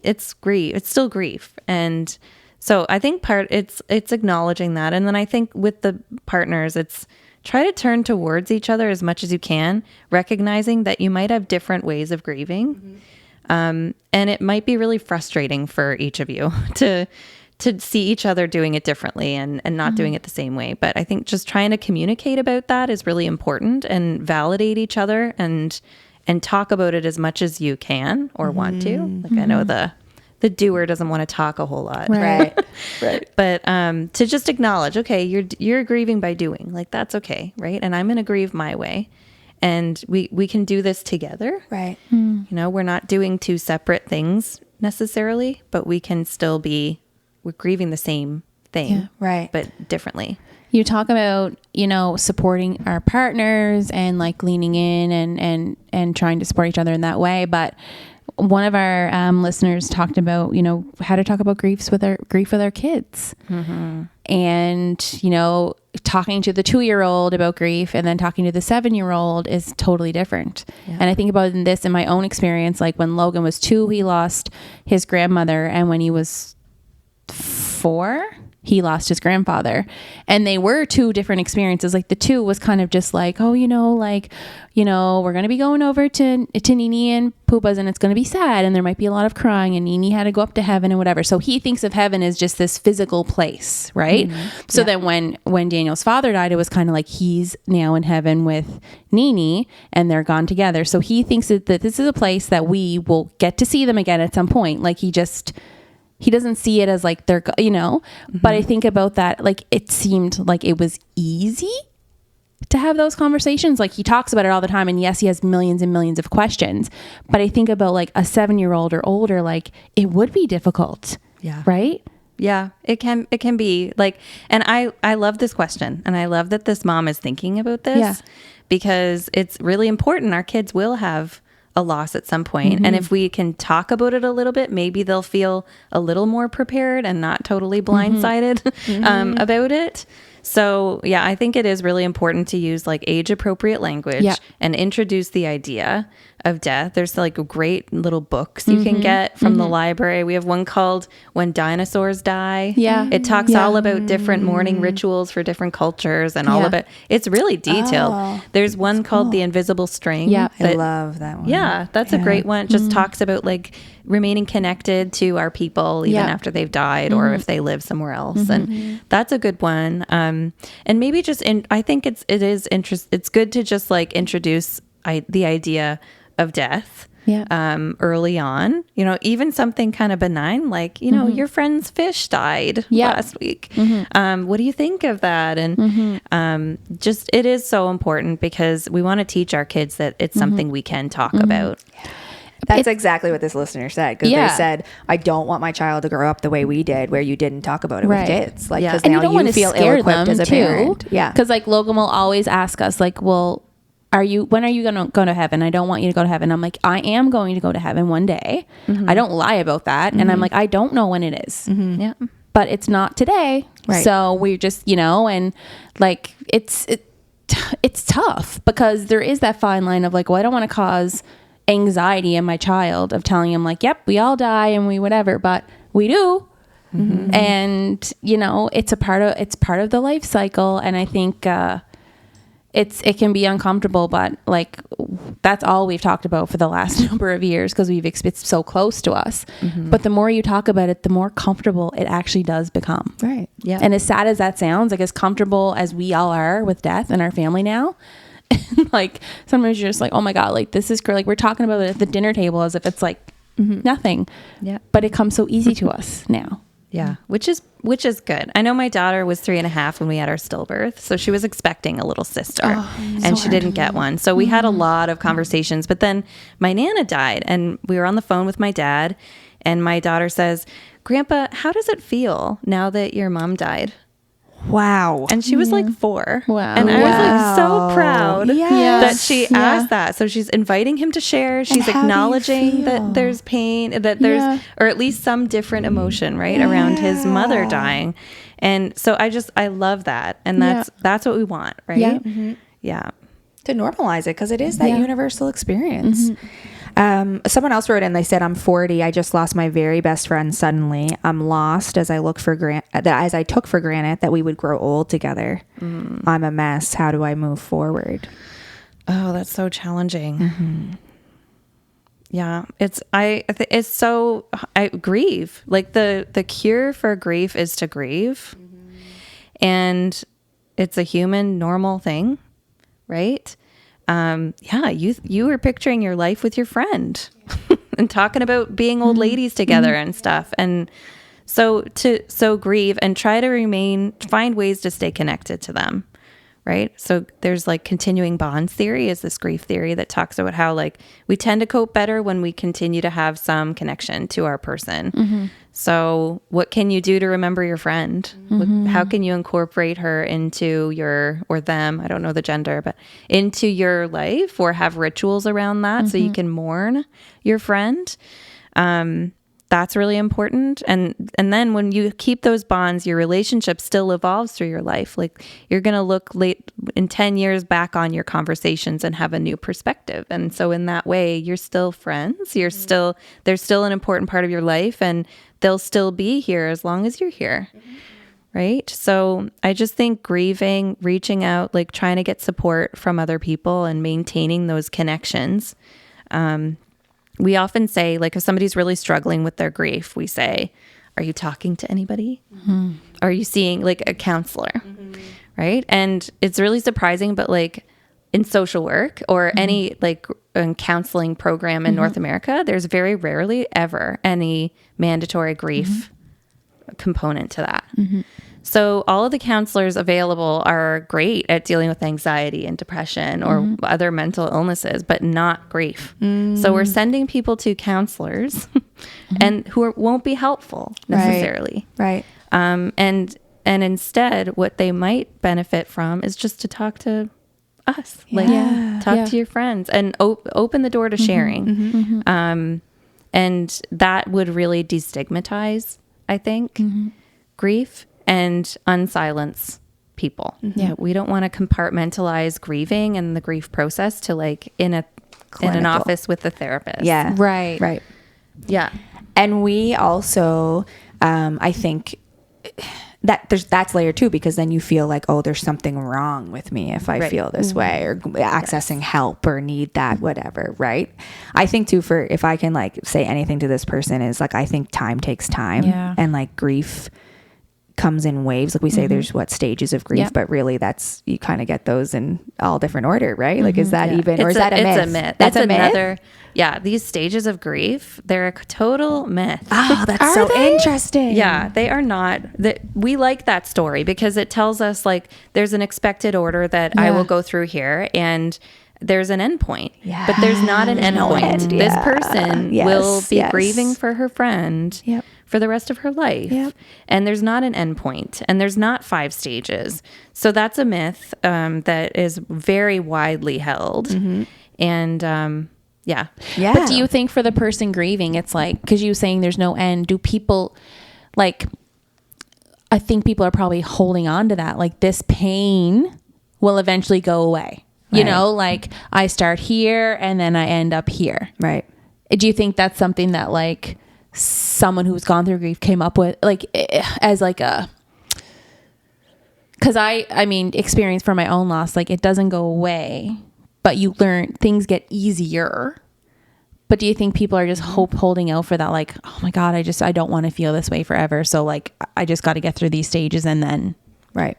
S4: it's grief. It's still grief. And so I think it's acknowledging that. And then I think with the partners, it's try to turn towards each other as much as you can, recognizing that you might have different ways of grieving. And it might be really frustrating for each of you to see each other doing it differently and not doing it the same way. But I think just trying to communicate about that is really important, and validate each other and talk about it as much as you can or want to. Like I know the doer doesn't want to talk a whole lot.
S1: Right.
S4: But to just acknowledge, okay, you're grieving by doing, like, that's okay. Right. And I'm going to grieve my way. And we can do this together.
S1: Right.
S4: You know, we're not doing two separate things necessarily, but we can still we're grieving the same thing,
S1: right,
S4: but differently.
S2: You talk about, you know, supporting our partners and like leaning in and trying to support each other in that way. But one of our listeners talked about, you know, how to talk about grief with our kids. And, you know, talking to the 2-year-old about grief and then talking to the 7-year-old is totally different. And I think about this in my own experience. Like when Logan was 2, he lost his grandmother, and when he was 4, he lost his grandfather. And they were 2 different experiences. Like the 2 was kind of just like, oh, you know, we're going to be going over to Nini and Poopa's, and it's going to be sad, and there might be a lot of crying, and Nini had to go up to heaven and whatever. So he thinks of heaven as just this physical place, right? So then when Daniel's father died, it was kind of like he's now in heaven with Nini and they're gone together. So he thinks that this is a place that we will get to see them again at some point. Like he doesn't see it as like they're, you know, but I think about that, like it seemed like it was easy to have those conversations. Like he talks about it all the time, and yes, he has millions and millions of questions, but I think about like a 7-year-old or older, like it would be difficult.
S1: Yeah.
S2: Right.
S4: Yeah, it can be like, and I love this question, and I love that this mom is thinking about this because it's really important. Our kids will have a loss at some point. And if we can talk about it a little bit, maybe they'll feel a little more prepared and not totally blindsided about it. So yeah, I think it is really important to use like age appropriate language and introduce the idea of death. There's like great little books you can get from the library. We have one called When Dinosaurs Die.
S2: Yeah.
S4: It talks all about different mourning rituals for different cultures and all of it. It's really detailed. There's one called The Invisible String.
S2: Yeah.
S1: I love that one.
S4: Yeah, that's a great one. It just talks about like remaining connected to our people even after they've died or if they live somewhere else. And that's a good one. And maybe just I think it's good to just like introduce the idea of death early on, you know, even something kind of benign, like, you know, your friend's fish died last week. What do you think of that? And just, it is so important because we want to teach our kids that it's something we can talk about.
S1: That's exactly what this listener said. Because they said, I don't want my child to grow up the way we did, where you didn't talk about it with kids. Like, because
S2: and
S1: now
S2: you don't want to
S1: feel
S2: scare
S1: ill-equipped
S2: them
S1: as a parent.
S2: Yeah. Because like Logan will always ask us like, well, when are you going to go to heaven? I don't want you to go to heaven. I'm like, I am going to go to heaven one day. I don't lie about that. And I'm like, I don't know when it is.
S4: Yeah.
S2: But it's not today.
S1: Right.
S2: So we're just, you know, and like, it's tough because there is that fine line of like, well, I don't want to cause anxiety in my child of telling him like, yep, we all die and we whatever, but we do. And you know, it's part of the life cycle. And I think, it can be uncomfortable, but like that's all we've talked about for the last number of years because it's so close to us. But the more you talk about it, the more comfortable it actually does become.
S1: Right.
S4: Yeah.
S2: And as sad as that sounds, like as comfortable as we all are with death in our family now, like sometimes you're just like, oh my God, like this is like we're talking about it at the dinner table as if it's like nothing. Yeah. But it comes so easy to us now.
S4: Yeah, which is good. I know my daughter was 3.5 when we had our stillbirth, so she was expecting a little sister, and she didn't get one. So we had a lot of conversations. But then my Nana died, and we were on the phone with my dad, and my daughter says, "Grandpa, how does it feel now that your mom died?"
S1: Wow.
S4: And she was like 4.
S2: Wow.
S4: And I was like so proud that she
S2: Yeah.
S4: asked that. So she's inviting him to share. She's acknowledging that there's pain, that there's, or at least some different emotion, right? Around his mother dying. And so I love that. And that's what we want, right?
S2: Yeah.
S4: Yeah.
S1: To normalize it, because it is that universal experience. Someone else wrote in, they said, I'm 40. I just lost my very best friend suddenly. I'm lost as I took for granted that we would grow old together. I'm a mess. How do I move forward?
S4: Oh, that's so challenging. Yeah, I grieve. Like the cure for grief is to grieve. And it's a human normal thing, right? You were picturing your life with your friend and talking about being old ladies together and stuff. And so grieve and try to find ways to stay connected to them. Right. So there's like continuing bonds theory is this grief theory that talks about how like we tend to cope better when we continue to have some connection to our person. So what can you do to remember your friend? How can you incorporate her into or them, I don't know the gender, but into your life, or have rituals around that so you can mourn your friend? That's really important. And then when you keep those bonds, your relationship still evolves through your life. Like you're going to look in 10 years back on your conversations and have a new perspective. And so in that way, you're still friends. They're still an important part of your life, and they'll still be here as long as you're here. Right. So I just think grieving, reaching out, like trying to get support from other people and maintaining those connections. We often say, like, if somebody's really struggling with their grief, we say, are you talking to anybody? Are you seeing like a counselor? Right. And it's really surprising, but like in social work or any like counseling program in North America, there's very rarely ever any mandatory grief component to that. So all of the counselors available are great at dealing with anxiety and depression or other mental illnesses, but not grief. So we're sending people to counselors and who won't be helpful necessarily.
S1: Right.
S4: And instead what they might benefit from is just to talk to us, like talk to your friends and open the door to sharing. And that would really destigmatize, I think, grief and unsilence people. We don't want to compartmentalize grieving and the grief process to like in an office with a therapist.
S1: Right.
S4: Yeah.
S1: And we also, I think that that's layer 2, because then you feel like, oh, there's something wrong with me if I feel this way, or accessing help or need that, whatever. Right. I think too, if I can like say anything to this person is like, I think time takes time and like grief comes in waves. Like we say there's stages of grief, but really that's, you kind of get those in all different order, right? Like is that even, or is that a myth?
S4: It's a myth. That's another myth? These stages of grief, they're a total myth.
S1: Oh, that's so interesting.
S4: Yeah, they are not. We like that story because it tells us like there's an expected order that I will go through here, and there's an end point, but there's not an end point. This person will be grieving for her friend for the rest of her life. And there's not an end point, and there's not 5 stages. So that's a myth that is very widely held. And
S2: But do you think for the person grieving, it's like, because you were saying there's no end, do people like, I think people are probably holding on to that, like this pain will eventually go away. You know, like I start here and then I end up here.
S1: Right.
S2: Do you think that's something that like someone who's gone through grief came up with, like as like a, because I mean, experience from my own loss, like it doesn't go away, but you learn, things get easier. But do you think people are just holding out for that? Like, oh my God, I don't want to feel this way forever. So like, I just got to get through these stages and then.
S1: Right.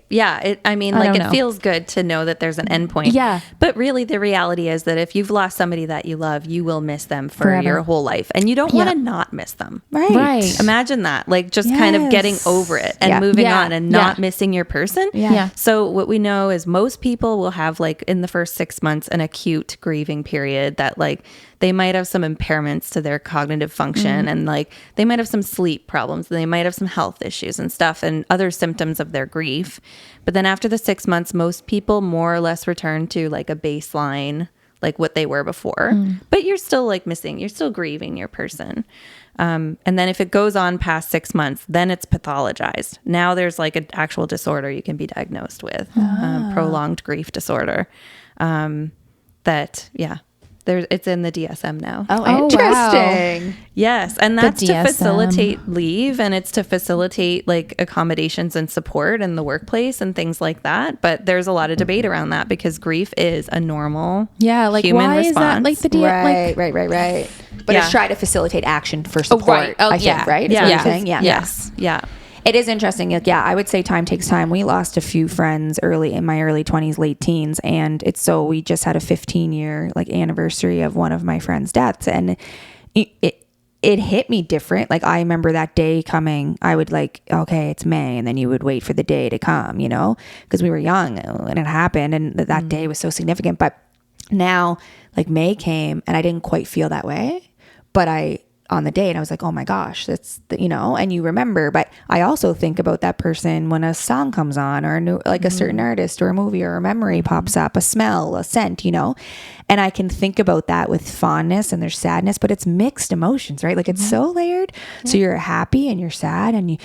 S4: Yeah. It feels good to know that there's an end point.
S2: Yeah.
S4: But really the reality is that if you've lost somebody that you love, you will miss them for your whole life. And you don't want to not miss them.
S1: Right.
S4: Imagine that, like just kind of getting over it and moving on and not missing your person. So what we know is most people will have like in the first 6 months, an acute grieving period that like they might have some impairments to their cognitive function and like they might have some sleep problems. They might have some health issues and stuff and other symptoms of their grief. But then after the 6 months, most people more or less return to like a baseline like what they were before, but you're still like missing, you're still grieving your person. And then if it goes on past 6 months, then it's pathologized. Now there's like an actual disorder you can be diagnosed with, prolonged grief disorder. It's in the DSM now.
S1: Oh, interesting.
S2: Wow.
S4: Yes. And that's to
S2: DSM.
S4: facilitate leave, and it's to facilitate like accommodations and support in the workplace and things like that. But there's a lot of debate around that because grief is a normal
S2: Like
S4: human
S2: why
S4: response.
S2: is that like the
S1: Right. But it's try to facilitate action for support.
S2: right. Oh,
S1: I think, right? Is
S4: Yeah.
S1: what you're saying? Yeah.
S4: Yes. Yeah.
S1: It is interesting. Like, I would say time takes time. We lost a few friends in my early 20s, late teens. And we just had a 15-year like anniversary of one of my friends' deaths. And it hit me different. Like I remember that day coming, I would like, okay, it's May. And then you would wait for the day to come, you know, because we were young and it happened. And that day was so significant. But now like May came and I didn't quite feel that way, but on the day, and I was like, oh my gosh, that's you know, and you remember. But I also think about that person when a song comes on, or a certain artist or a movie or a memory pops up, a smell, a scent, you know, and I can think about that with fondness, and there's sadness, but it's mixed emotions, right? Like it's so layered. So you're happy and you're sad, and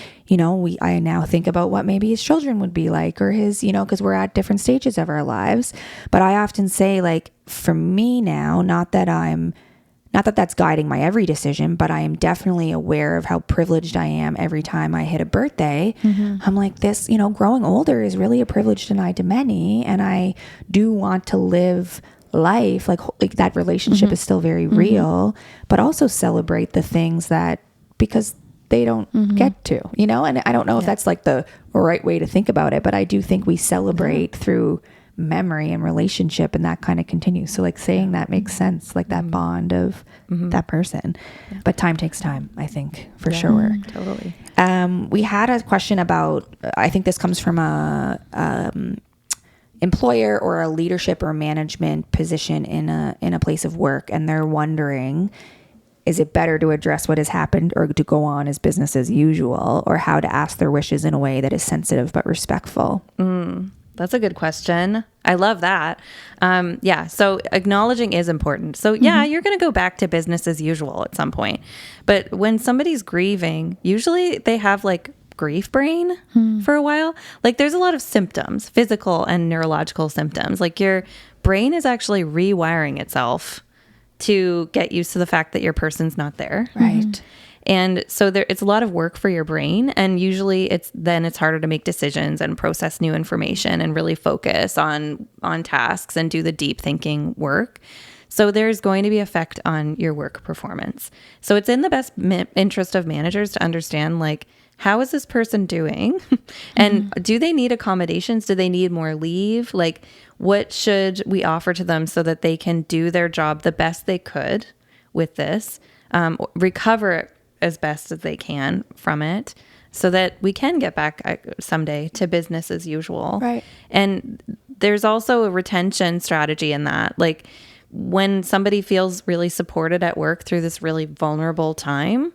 S1: I now think about what maybe his children would be like, or his, you know, because we're at different stages of our lives. But I often say, like, for me now, not that that's guiding my every decision, but I am definitely aware of how privileged I am every time I hit a birthday. I'm like, this, you know, growing older is really a privilege denied to many. And I do want to live life like that relationship is still very real, but also celebrate the things that, because they don't get to, you know, and I don't know if that's like the right way to think about it, but I do think we celebrate through memory and relationship, and that kind of continues. So like saying that makes sense, like that bond of that person. But time takes time, I think, for sure.
S4: Totally.
S1: We had a question about, I think this comes from a employer or a leadership or management position in a place of work, and they're wondering, is it better to address what has happened or to go on as business as usual, or how to ask their wishes in a way that is sensitive but respectful?
S4: That's a good question. I love that. So acknowledging is important. So you're going to go back to business as usual at some point. But when somebody's grieving, usually they have like grief brain for a while. Like there's a lot of symptoms, physical and neurological symptoms. Like your brain is actually rewiring itself to get used to the fact that your person's not there.
S1: Right.
S4: And so it's a lot of work for your brain, and usually it's harder to make decisions and process new information and really focus on tasks and do the deep thinking work. So there's going to be effect on your work performance. So it's in the best interest of managers to understand, like, how is this person doing? And do they need accommodations? Do they need more leave? Like, what should we offer to them so that they can do their job the best they could with this, recover as best as they can from it, so that we can get back someday to business as usual.
S1: Right.
S4: And there's also a retention strategy in that. Like when somebody feels really supported at work through this really vulnerable time,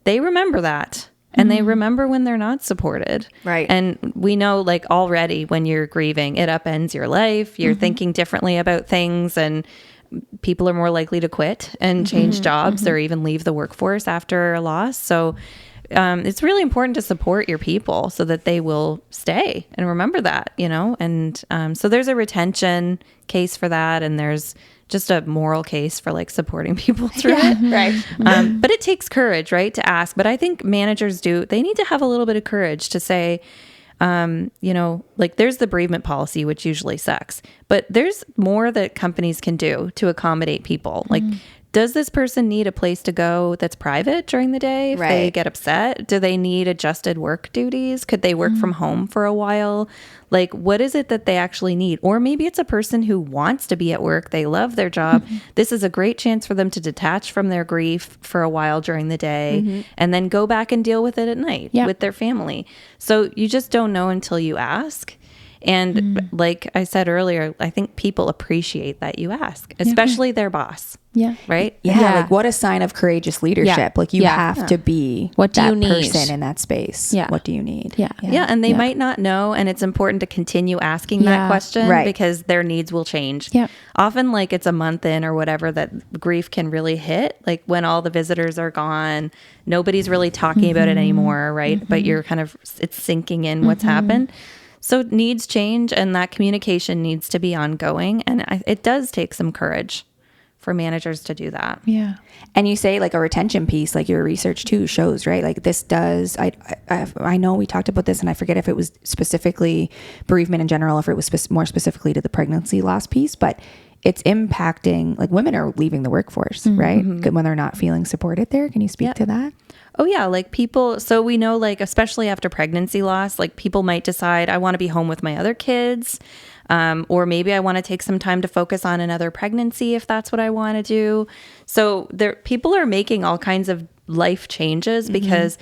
S4: they remember that. And they remember when they're not supported.
S1: Right.
S4: And we know, like, already when you're grieving, it upends your life. You're thinking differently about things, and people are more likely to quit and change jobs or even leave the workforce after a loss. So it's really important to support your people so that they will stay and remember that, you know. And so there's a retention case for that, and there's just a moral case for like supporting people through it.
S1: Right.
S4: But it takes courage, right, to ask. But I think managers they need to have a little bit of courage to say, you know, like there's the bereavement policy, which usually sucks, but there's more that companies can do to accommodate people. Like, does this person need a place to go that's private during the day if they get upset? Do they need adjusted work duties? Could they work from home for a while? Like, what is it that they actually need? Or maybe it's a person who wants to be at work. They love their job. This is a great chance for them to detach from their grief for a while during the day and then go back and deal with it at night with their family. So you just don't know until you ask. And like I said earlier, I think people appreciate that you ask, especially their boss.
S2: Yeah.
S4: Right?
S1: Yeah, like what a sign of courageous leadership. Like you have to be
S2: What do
S1: that
S2: you need?
S1: person in that space.
S2: Yeah.
S1: What do you need?
S2: Yeah.
S4: Yeah, and they might not know, and it's important to continue asking that question because their needs will change.
S2: Yeah.
S4: Often, like it's a month in or whatever that grief can really hit, like when all the visitors are gone, nobody's really talking about it anymore, right? But you're kind of, it's sinking in what's happened. So needs change, and that communication needs to be ongoing, and it does take some courage for managers to do that.
S2: Yeah.
S1: And you say like a retention piece, like your research too shows, right? Like this does, I know we talked about this and I forget if it was specifically bereavement in general, if it was more specifically to the pregnancy loss piece, but it's impacting, like women are leaving the workforce, right? When they're not feeling supported there. Can you speak to that?
S4: Oh yeah, like people, so we know like, especially after pregnancy loss, like people might decide, I want to be home with my other kids. Or maybe I want to take some time to focus on another pregnancy if that's what I want to do. So people are making all kinds of life changes because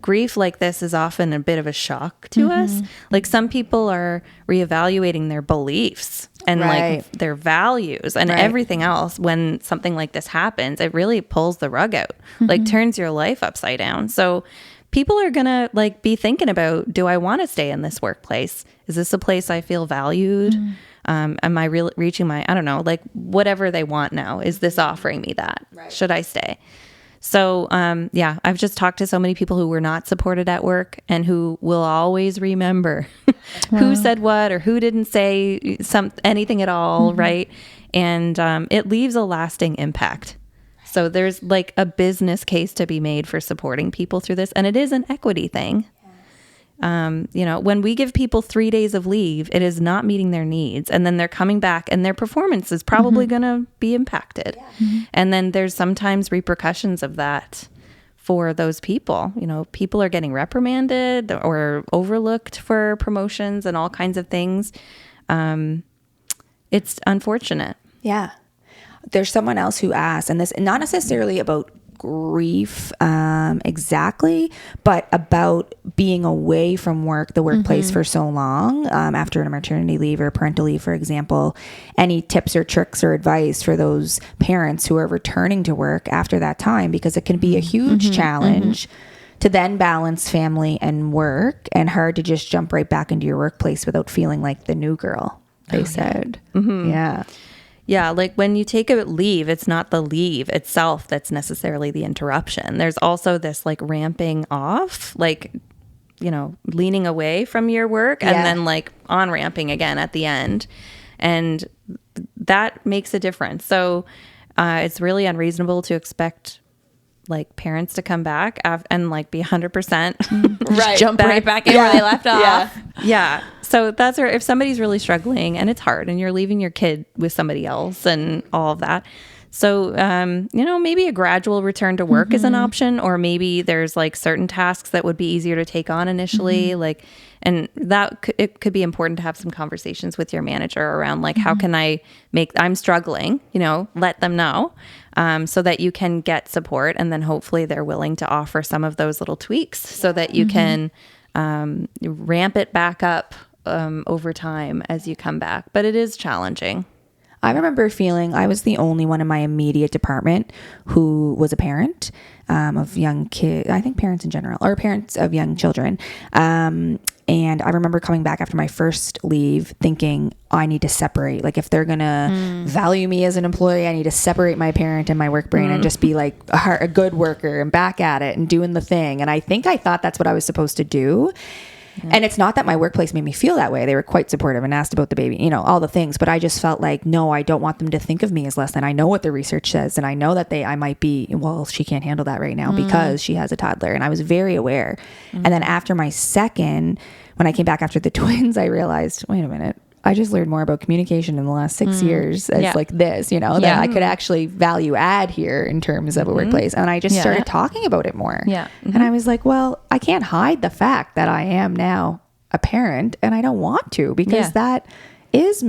S4: grief like this is often a bit of a shock to us. Like some people are reevaluating their beliefs and like their values and everything else. When something like this happens, it really pulls the rug out, like turns your life upside down. So people are going to like be thinking about, do I want to stay in this workplace? Is this a place I feel valued? Am I reaching my, I don't know, like whatever they want now, is this offering me that? Should I stay? So, yeah, I've just talked to so many people who were not supported at work and who will always remember who said what or who didn't say anything at all. Right. And, it leaves a lasting impact. So there's like a business case to be made for supporting people through this. And it is an equity thing. You know, when we give people 3 days of leave, it is not meeting their needs. And then they're coming back and their performance is probably going to be impacted. And then there's sometimes repercussions of that for those people. You know, people are getting reprimanded or overlooked for promotions and all kinds of things. It's unfortunate.
S1: Yeah. There's someone else who asked, and this not necessarily about grief exactly, but about being away from the workplace for so long after a maternity leave or parental leave, for example. Any tips or tricks or advice for those parents who are returning to work after that time, because it can be a huge challenge to then balance family and work, and hard to just jump right back into your workplace without feeling like the new girl, they said. Yeah.
S4: Yeah, like when you take a leave, it's not the leave itself that's necessarily the interruption. There's also this like ramping off, like, you know, leaning away from your work and then like on ramping again at the end. And that makes a difference. So it's really unreasonable to expect like parents to come back and like be 100%
S2: jump right back in where they left off.
S4: Yeah. So that's where, if somebody's really struggling and it's hard and you're leaving your kid with somebody else and all of that. So, you know, maybe a gradual return to work is an option, or maybe there's like certain tasks that would be easier to take on initially. Like, and it could be important to have some conversations with your manager around like, how can I I'm struggling, you know, let them know, so that you can get support. And then hopefully they're willing to offer some of those little tweaks so that you can, ramp it back up, over time as you come back. But it is challenging.
S1: I remember feeling I was the only one in my immediate department who was a parent of young kids. I think parents in general, or parents of young children. And I remember coming back after my first leave thinking, I need to separate. Like if they're going to value me as an employee, I need to separate my parent and my work brain and just be like a good worker and back at it and doing the thing. And I thought that's what I was supposed to do. And it's not that my workplace made me feel that way. They were quite supportive and asked about the baby, you know, all the things. But I just felt like, no, I don't want them to think of me as less than. I know what the research says. And I know that I might be, well, she can't handle that right now because she has a toddler. And I was very aware. And then after my second, when I came back after the twins, I realized, wait a minute, I just learned more about communication in the last 6 years as like this, you know, that I could actually value add here in terms of a workplace. And I just started talking about it more. And I was like, well, I can't hide the fact that I am now a parent and I don't want to, because that is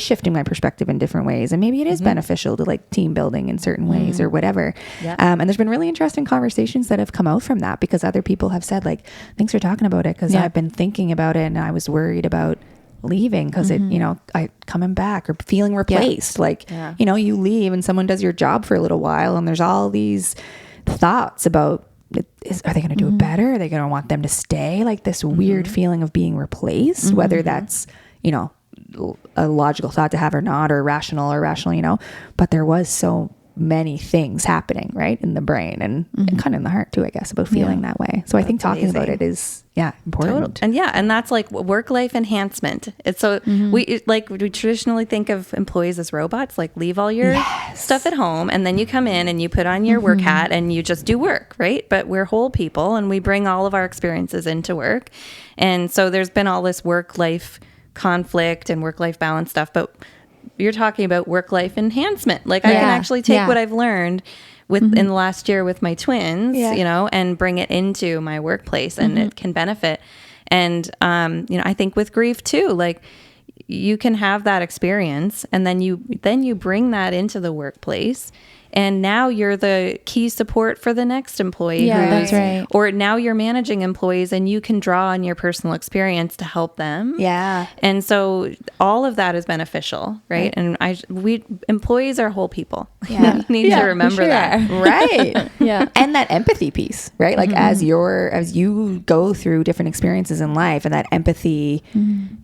S1: shifting my perspective in different ways. And maybe it is beneficial to like team building in certain ways or whatever. And there's been really interesting conversations that have come out from that, because other people have said like, thanks for talking about it. Cause I've been thinking about it and I was worried about leaving because it, you know, coming back or feeling replaced. Like, you know, you leave and someone does your job for a little while and there's all these thoughts about, are they going to do it better? Are they going to want them to stay? Like this weird feeling of being replaced, whether that's, you know, a logical thought to have or not, or rational, you know, but there was so many things happening right in the brain and kind of in the heart too, I guess, about feeling that way. So I think talking about it is important.
S4: And that's like work-life enhancement. It's so we traditionally think of employees as robots, like leave all your stuff at home and then you come in and you put on your work hat and you just do work, right? But we're whole people and we bring all of our experiences into work. And so there's been all this work-life conflict and work-life balance stuff, but you're talking about work-life enhancement. Like I can actually take what I've learned in the last year with my twins, you know, and bring it into my workplace and it can benefit. And, you know, I think with grief too, like you can have that experience and then you bring that into the workplace. And now you're the key support for the next employee.
S2: Yeah, that's right.
S4: Or now you're managing employees and you can draw on your personal experience to help them.
S1: Yeah.
S4: And so all of that is beneficial, right? And employees are whole people.
S1: Yeah.
S4: We need to remember that.
S1: Right. And that empathy piece, right? Like as you go through different experiences in life and that empathy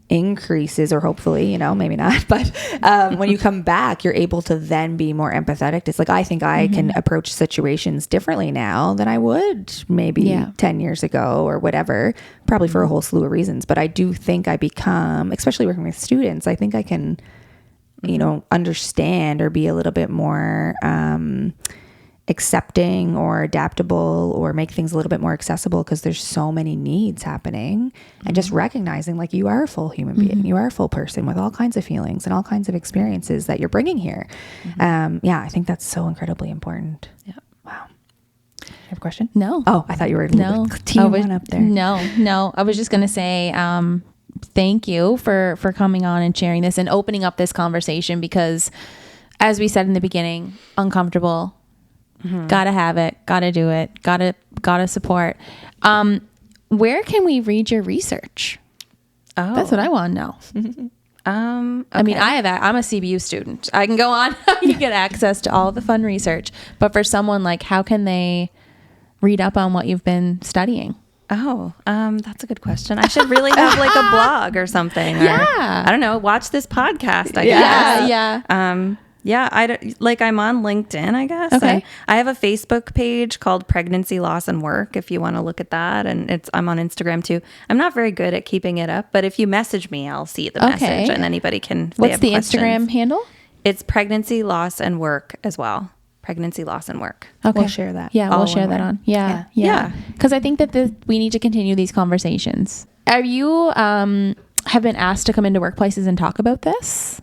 S1: increases, or hopefully, you know, maybe not, but when you come back, you're able to then be more empathetic. It's like, I think I can approach situations differently now than I would maybe 10 years ago or whatever, probably for a whole slew of reasons. But I do think I become, especially working with students, I think I can, you know, understand or be a little bit more accepting or adaptable or make things a little bit more accessible because there's so many needs happening. And just recognizing like you are a full human being, you are a full person with all kinds of feelings and all kinds of experiences that you're bringing here. I think that's so incredibly important. Wow. You have a question?
S2: No.
S1: Oh, I thought you were teeing one up there.
S2: No. I was just going to say, thank you for coming on and sharing this and opening up this conversation because as we said in the beginning, uncomfortable, gotta have it, gotta do it, gotta support. Where can we read your research? Oh, that's what I want to know. Okay. I mean, I'm a CBU student. I can go on, you get access to all the fun research, but for someone like, how can they read up on what you've been studying?
S4: Oh, that's a good question. I should really have like a blog or something. Or, I don't know. Watch this podcast. I guess. I'm on LinkedIn, I guess.
S2: Okay.
S4: I have a Facebook page called Pregnancy, Loss, and Work if you want to look at that. And I'm on Instagram too. I'm not very good at keeping it up, but if you message me, I'll see the message and anybody can.
S2: What's the Instagram handle?
S4: It's Pregnancy, Loss, and Work as well. Pregnancy, Loss, and Work.
S2: Okay.
S1: We'll share that.
S2: Yeah, we'll share that on. Yeah. Because I think that we need to continue these conversations. Are you have been asked to come into workplaces and talk about this?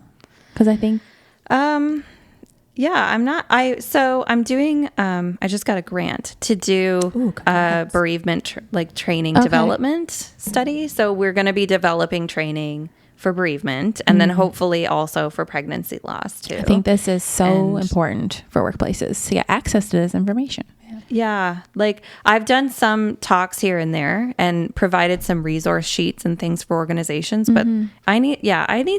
S2: Because I think...
S4: I'm not, I'm doing, I just got a grant to do bereavement, training development study. So we're going to be developing training for bereavement and then hopefully also for pregnancy loss too.
S2: I think this is so important for workplaces to get access to this information.
S4: Yeah. Like I've done some talks here and there and provided some resource sheets and things for organizations, but I need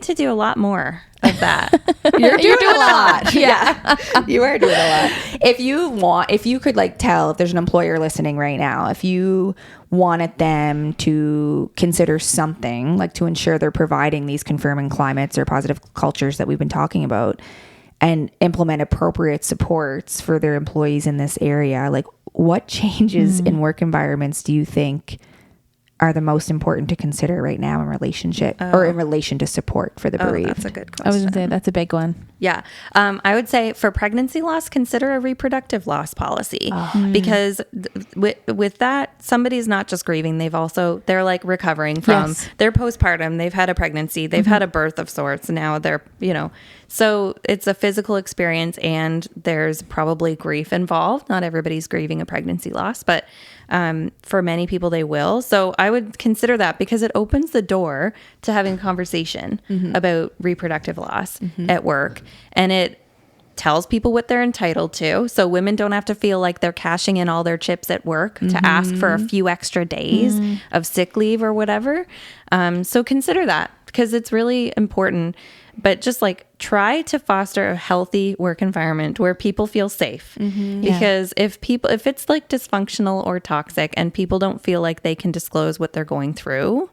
S4: to do a lot more of that.
S1: You're doing a lot. Yeah. You are doing a lot. If you could like tell if there's an employer listening right now, if you wanted them to consider something like to ensure they're providing these confirming climates or positive cultures that we've been talking about, and implement appropriate supports for their employees in this area, like what changes in work environments do you think are the most important to consider right now in relationship or in relation to support for the bereaved?
S4: That's a good question.
S2: I was going to say that's a big one.
S4: Yeah. I would say for pregnancy loss, consider a reproductive loss policy because with that, somebody's not just grieving. They're like recovering from their postpartum. They've had a pregnancy, they've had a birth of sorts. Now they're, so it's a physical experience and there's probably grief involved. Not everybody's grieving a pregnancy loss, but for many people they will. So I would consider that because it opens the door to having a conversation about reproductive loss at work. And it tells people what they're entitled to. So women don't have to feel like they're cashing in all their chips at work to ask for a few extra days of sick leave or whatever. So consider that. because it's really important. But just like try to foster a healthy work environment where people feel safe. Because if it's like dysfunctional or toxic and people don't feel like they can disclose what they're going through,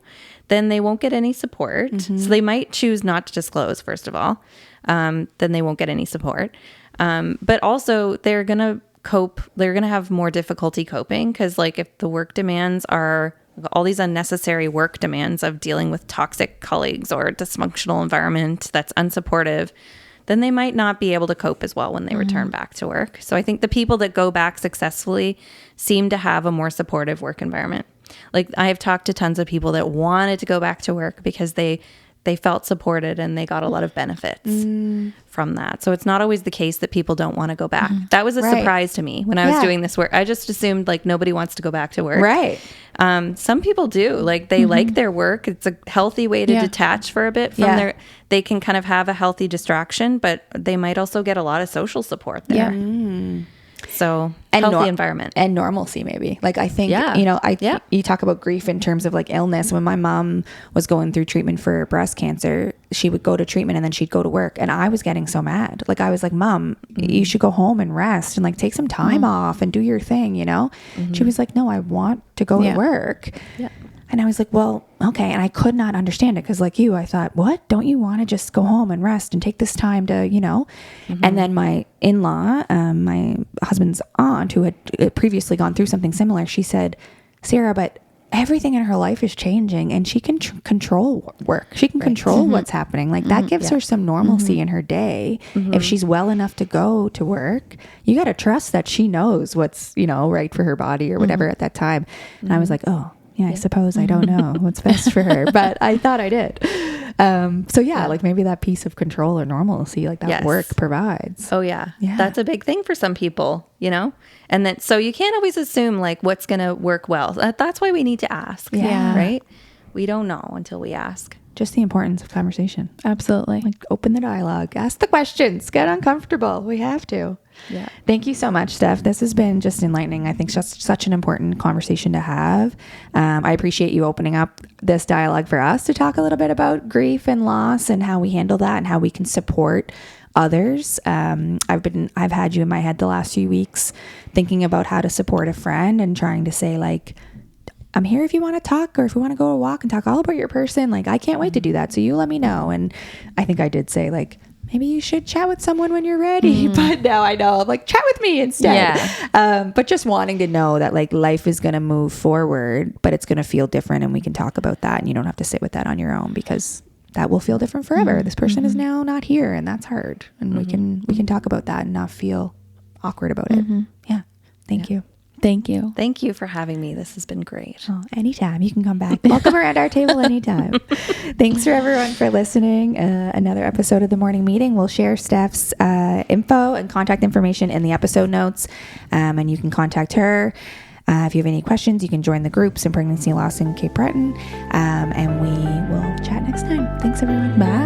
S4: then they won't get any support. So they might choose not to disclose, first of all. Then they won't get any support. But also they're going to have more difficulty coping, because like if the work demands are all these unnecessary work demands of dealing with toxic colleagues or dysfunctional environment that's unsupportive, then they might not be able to cope as well when they return back to work. So I think the people that go back successfully seem to have a more supportive work environment. Like I have talked to tons of people that wanted to go back to work because they felt supported and they got a lot of benefits from that. So it's not always the case that people don't want to go back. That was a surprise to me when I was doing this work. I just assumed like nobody wants to go back to work.
S1: Right.
S4: Some people do. Like they like their work. It's a healthy way to detach for a bit from they can kind of have a healthy distraction, but they might also get a lot of social support there. So healthy environment
S1: and normalcy, maybe. Like I think, you talk about grief in terms of like illness. When my mom was going through treatment for breast cancer, she would go to treatment and then she'd go to work, and I was getting so mad. Like I was like, Mom, you should go home and rest and like take some time off and do your thing, you know? She was like, no, I want to go to work. And I was like, well, okay. And I could not understand it because like you, I thought, what? Don't you want to just go home and rest and take this time to, you know? And then my in-law, my husband's aunt, who had previously gone through something similar, she said, Sarah, but everything in her life is changing and she can control work. She can control what's happening. Like that gives her some normalcy in her day. If she's well enough to go to work, you got to trust that she knows what's, you know, right for her body or whatever at that time. And I was like, oh, yeah, I suppose I don't know what's best for her, but I thought I did. So like maybe that piece of control or normalcy, like that work provides.
S4: Oh yeah. That's a big thing for some people, you know? And then, so you can't always assume like what's going to work well. That's why we need to ask. Right. We don't know until we ask.
S1: Just the importance of conversation.
S2: Absolutely.
S1: Like open the dialogue, ask the questions, get uncomfortable. We have to.
S4: Yeah.
S1: Thank you so much, Steph. This has been just enlightening. I think just such an important conversation to have. I appreciate you opening up this dialogue for us to talk a little bit about grief and loss and how we handle that and how we can support others. I've had you in my head the last few weeks thinking about how to support a friend and trying to say like, I'm here if you want to talk, or if you want to go a walk and talk all about your person. Like, I can't wait to do that. So you let me know. And I think I did say like, maybe you should chat with someone when you're ready. But now I know I'm like, chat with me instead. But just wanting to know that like life is going to move forward, but it's going to feel different. And we can talk about that. And you don't have to sit with that on your own, because that will feel different forever. This person is now not here, and that's hard. And we can talk about that and not feel awkward about it. Yeah. Thank you.
S2: Thank you.
S4: Thank you for having me. This has been great.
S1: Oh, anytime. You can come back. Welcome around our table anytime. Thanks for everyone for listening. Another episode of The Morning Meeting. We'll share Steph's info and contact information in the episode notes, and you can contact her. If you have any questions, you can join the groups in Pregnancy Loss in Cape Breton, and we will chat next time. Thanks, everyone.
S2: Bye.